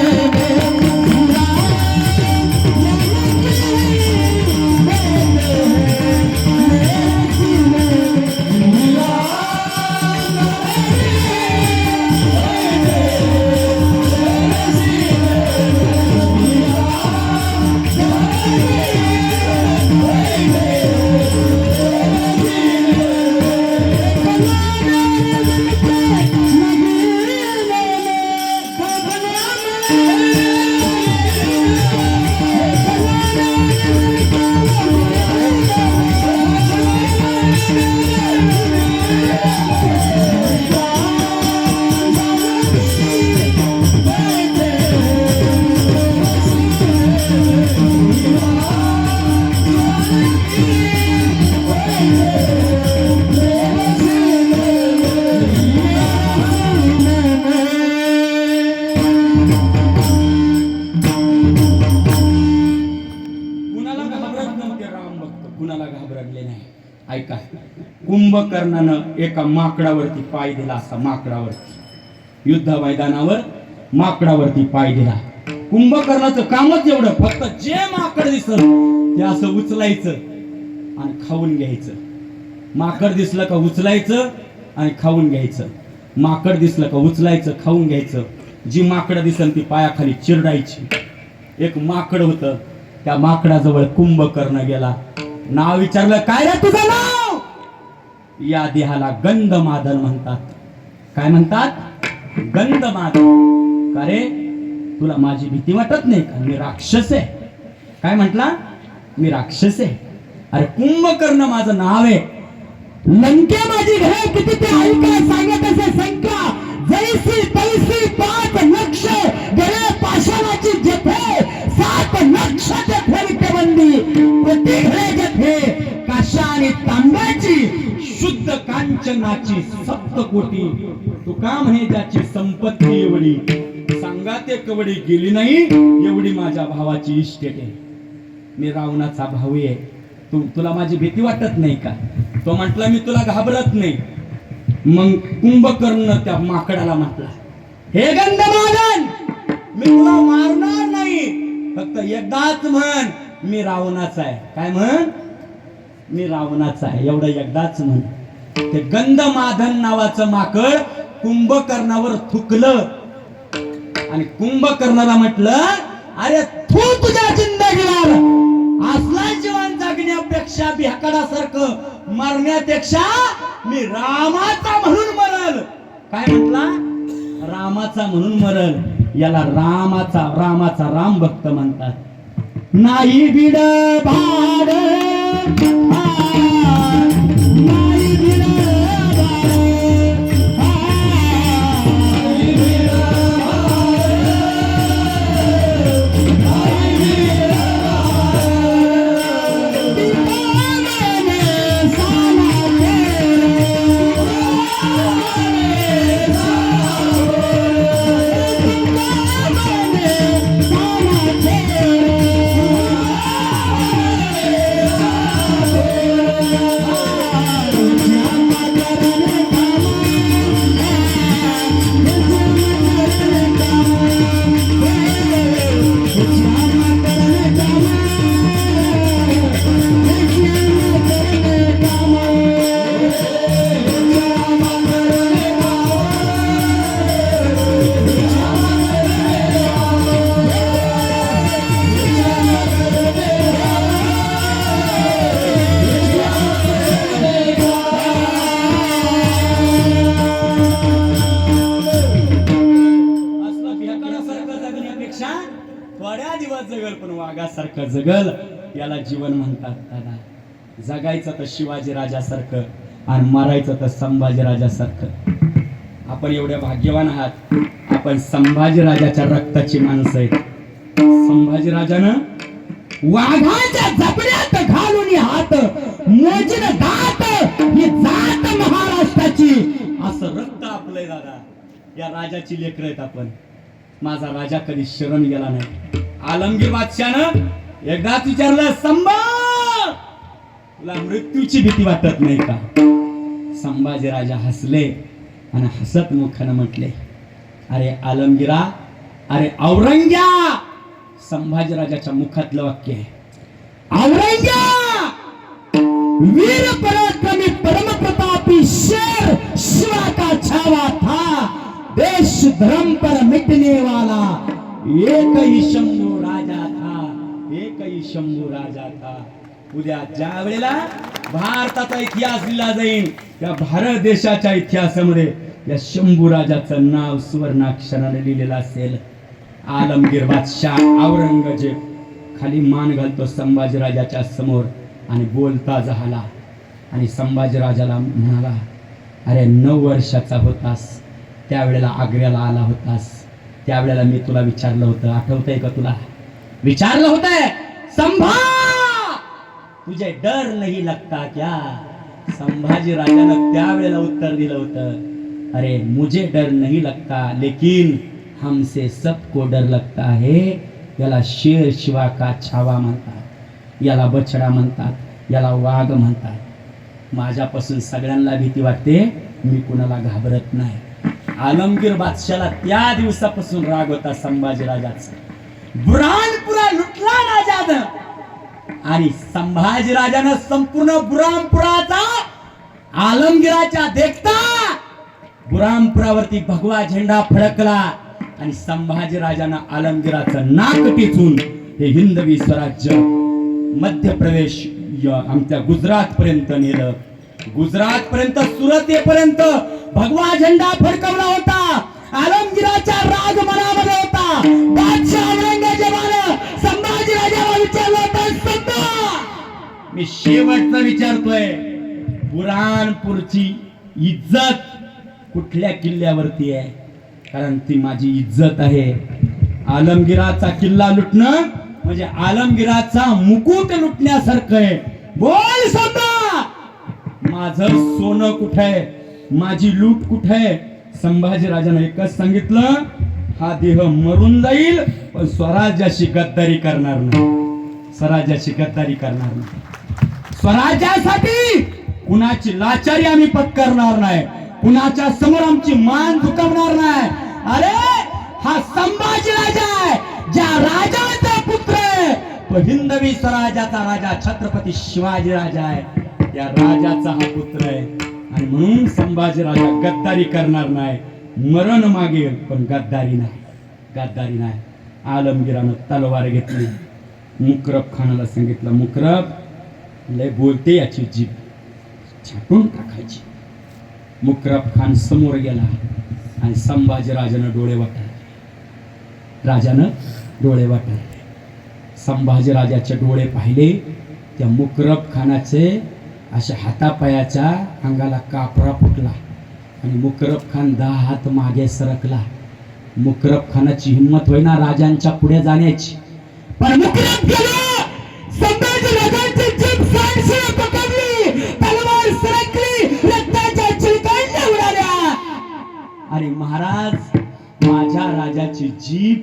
कुणाला घाबरले नाही. ऐका, कुंभकर्णानं एका माकडावरती पाय दिला. असा माकडावरती युद्ध मैदानावर माकडावरती पाय दिला. कुंभकर्णाचं कामच एवढं, फक्त जे माकड दिसलं ते असं उचलायचं आणि खाऊन घ्यायचं. माकड दिसलं का उचलायचं आणि खाऊन घ्यायचं. माकड दिसलं का उचलायचं, खाऊन घ्यायचं. जी माकडं दिसल ती पायाखाली चिरडायची. एक माकड होतं, त्या माकडाजवळ कुंभकर्ण गेला. नाव विचारलं, काय रे तुझं नाव? या देहाला गंधमादन म्हणतात. काय म्हणतात? गंधमादन. का रे, तुला माझी भीती वाटत नाही का? मी राक्षस आहे. काय म्हटला? मी राक्षस आहे. अरे कुंभकर्ण माझं नाव आहे. लंके माझी घे किती ते ऐका सांगत असे संख्या जैसी तैसी 5 लक्ष गळे पाषाणाची जेथे 7 लक्ष जेथे बंदी कोटी घराच्या थे काशा आणि तांब्याची शुद्ध कांचनाची सप्तकोटी तुका म्हणे ज्याची संपत्ती एवढी सांगा ते कवडी गेली नाही एवढी माझ्या भावाची इस्टेट आहे. मी रावणाचा भाऊ आहे. तुला माझी भीती वाटत नाही का? तो म्हटला मी तुला घाबरत नाही. मग कुंभकर्ण त्या माकडाला म्हटला हे गंधमादन मी तुला मारणार नाही फक्त एकदाच म्हण मी रावणाचा आहे. काय म्हण? मी रावणाचा आहे एवढं एकदाच म्हण. ते गंधमादन नावाचं माकड कुंभकर्णावर थुकलं आणि कुंभकर्णाला म्हटलं अरे तू तुझ्या जिंदगीला असला जीवन जगण्यापेक्षा भिकाडासारखं मरण्यापेक्षा मी रामाचा म्हणून मरल. काय म्हटला? रामाचा म्हणून मरल. याला रामाचा राम भक्त म्हणतात. नाही बिड भाड नाही बिड थोड्या दिवस जगल पण वाघासारखं जगल याला जीवन म्हणतात. दादा जगायचं तर शिवाजी राजासारखं आणि मरायचं तर संभाजी राजासारखं. आपण एवढ्या भाग्यवान आहात. आपण संभाजी राजाच्या रक्ताची माणसं आहेत. संभाजी राजानं वाघाच्या जबड्यात घालून हात मोजीन दात ही जात महाराष्ट्राची असं रक्त आपलंय. दादा या राजाची लेकरं आहेत आपण. माझा राजा कधी शरण गेला नाही. आलमगीर बादशाहनं एकदाच विचारलं संभा तुला मृत्यूची भीती वाटत नाही का? संभाजी राजा हसले आणि हसत मुखानं म्हटले अरे आलमगिरा अरे औरंग्या. संभाजी राजाच्या मुखातलं वाक्य आहे औरंग्या वीर पराक्रमी परम प्रतापी शेर शिवा का छावा था देश धर्म पर मिटने वाला एक ही शंभू राजा था. एक ही शंभू राजा था. उद्या ज्या वेळेला भारताचा इतिहास लिहिला जाईल त्या भारत देशाच्या इतिहासामध्ये या शंभू राजाचं नाव सुवर्णाक्षराने लिहिलेलं असेल. आलमगीर बादशाह औरंगजेब खाली मान घालतो संभाजी राजाच्या समोर आणि बोलता झाला आणि संभाजी राजाला म्हणाला अरे 9 वर्षाचा होतास त्यावेळेला आग्र्याला आला होतास. त्यावेळेला मी तुला विचारलं होतं आठवतंय का तुला? विचारलं होतं संभा तुझे डर नहीं लगता क्या? संभाजी राजानं त्यावेळेला उत्तर दिलं होतं अरे मुझे डर नहीं लगता लेकिन हमसे सबको डर लगता है. याला शेर शिवा का छावा म्हणतात. याला बछडा म्हणतात. याला वाघ म्हणतात. माझ्यापासून सगळ्यांना भीती वाटते. मी कुणाला घाबरत नाही. आलमगीर बादशाला त्या दिवसापासून राग होता संभाजी राजाचा. बुरानपुरा लुटला राजानं आणि संभाजी राजानं संपूर्ण बुरानपुराचा आलमगिराच्या देखता बुरानपुरावरती भगवा झेंडा फडकला आणि संभाजी राजानं आलमगिराचं नाक टिचून हे हिंदवी स्वराज्य मध्य प्रदेश आमच्या गुजरात पर्यंत नेलं. गुजरात पर्यंत सुरत येपर्यंत भगवा झेंडा फडकवला होता. आलमगिराच्या राग मनामध्ये होता. बादशाह औरंगजेबानं संभाजी राजाला विचारलं होतं संभा मी शेवटचं विचारतोय बुरानपूरची इज्जत कुठल्या किल्ल्यावरती आहे? कारण ती माझी इज्जत आहे. आलमगिराचा किल्ला लुटणं म्हणजे आलमगीराचा मुकुट लुटण्यासारखं आहे. बोल संभा, माझं सोनं कुठे आहे, माझी लूट कुठे आहे? संभाजीराजानं एकच सांगितलं, हा देह मरून जाईल पण स्वराज्याशी गद्दारी करणार नाही, स्वराज्याशी गद्दारी करणार नाही. स्वराज्यासाठी कुणाची लाचारी आम्ही पत्करणार नाही, कुणाच्या समोर आमची मान झुकवणार नाही. अरे हा संभाजी राजा आहे, ज्या राजाचा पुत्र आहे तो हिंदवी स्वराज्याचा राजा छत्रपती शिवाजी राजा आहे, त्या राजाचा हा पुत्र आहे. आणि म्हणून संभाजी राजा गद्दारी करणार नाही, मरण मागेल पण गद्दारी नाही, गद्दारी नाही. आलमगीरानं तलवार घेतली, मुकरब खानाला सांगितलं, मुकरब लय बोलते, याची जीभ छाटून टाकायची. मुकरब खान समोर गेला आणि संभाजी राजानं डोळे वाटारले, राजानं डोळे वाटारले. संभाजी राजाचे डोळे पाहिले, त्या मुकरब खानाचे अशा हातापायाच्या अंगाला कापरा फुटला आणि मुकरब खान 10 हात मागे सरकला. मुकरब खानाची हिंमत होईना राजांच्या पुढे जाण्याची, पण मुकरब गेला. संभाजी राजांची जीभ सांडशीला पकडली, तलवार सरकली, रक्ताच्या चिलकांड्या उडाल्या. अरे महाराज, माझ्या राजाची जीभ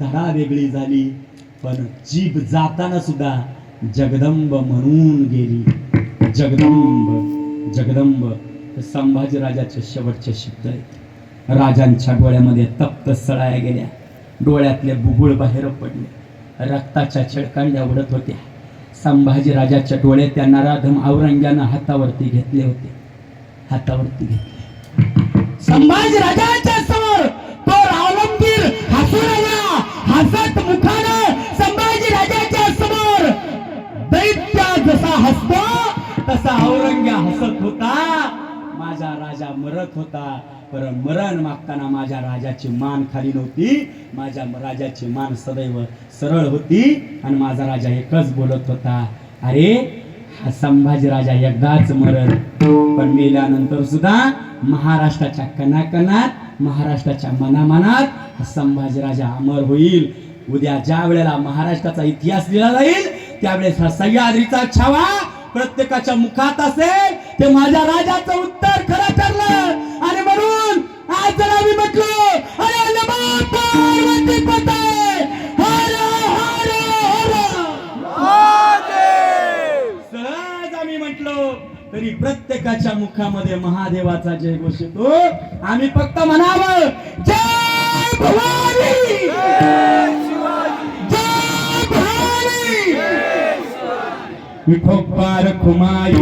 धडा वेगळी झाली, पण जीभ जाताना सुद्धा जगदंब म्हणून गेली. जगदंब जगदंब संभाजी राजाचे शेवटचे शब्द आहेत. राजांच्या डोळ्यामध्ये तप्त सळाया गेल्या, डोळ्यातले बुबुळ बाहेर पडले, रक्ताच्या छिळकांड्या उडत होत्या. संभाजी राजाच्या डोळे त्या नराधम औरंग्यानं हातावरती घेतले होते, हातावरती घेतले. संभाजी राजाच्या समोर तो आलमगीर हसू लागला, हसत मुखानं संभाजी राजाच्या समोर. दैत्य जसा हसतो तसा औरंग्या हसत होता. माझा राजा मरत होता, पर मरण मागताना माझ्या राजाची मान खाली नव्हती, माझ्या राजाची मान सदैव सरळ होती. आणि माझा राजा एकच बोलत होता, अरे हा संभाजी राजा एकदाच मरल, पण मेल्यानंतर सुद्धा महाराष्ट्राच्या कणाकणात, महाराष्ट्राच्या मनामनात संभाजी राजा अमर होईल. उद्या ज्या वेळेला महाराष्ट्राचा इतिहास लिहिला जाईल, त्यावेळेस हा सह्याद्रीचा छावा प्रत्येकाच्या मुखात असेल. ते माझ्या राजाचं उत्तर खरं ठरलं. आणि म्हणून आज जर आम्ही म्हटलो, अरे नमो पार्वती पते, हर हर हर, सहज आम्ही म्हटलो तरी प्रत्येकाच्या मुखामध्ये महादेवाचा जय घोष येतो. आम्ही फक्त म्हणावं, जय भवानी, जय भवानी, विठोबा रखुमाई.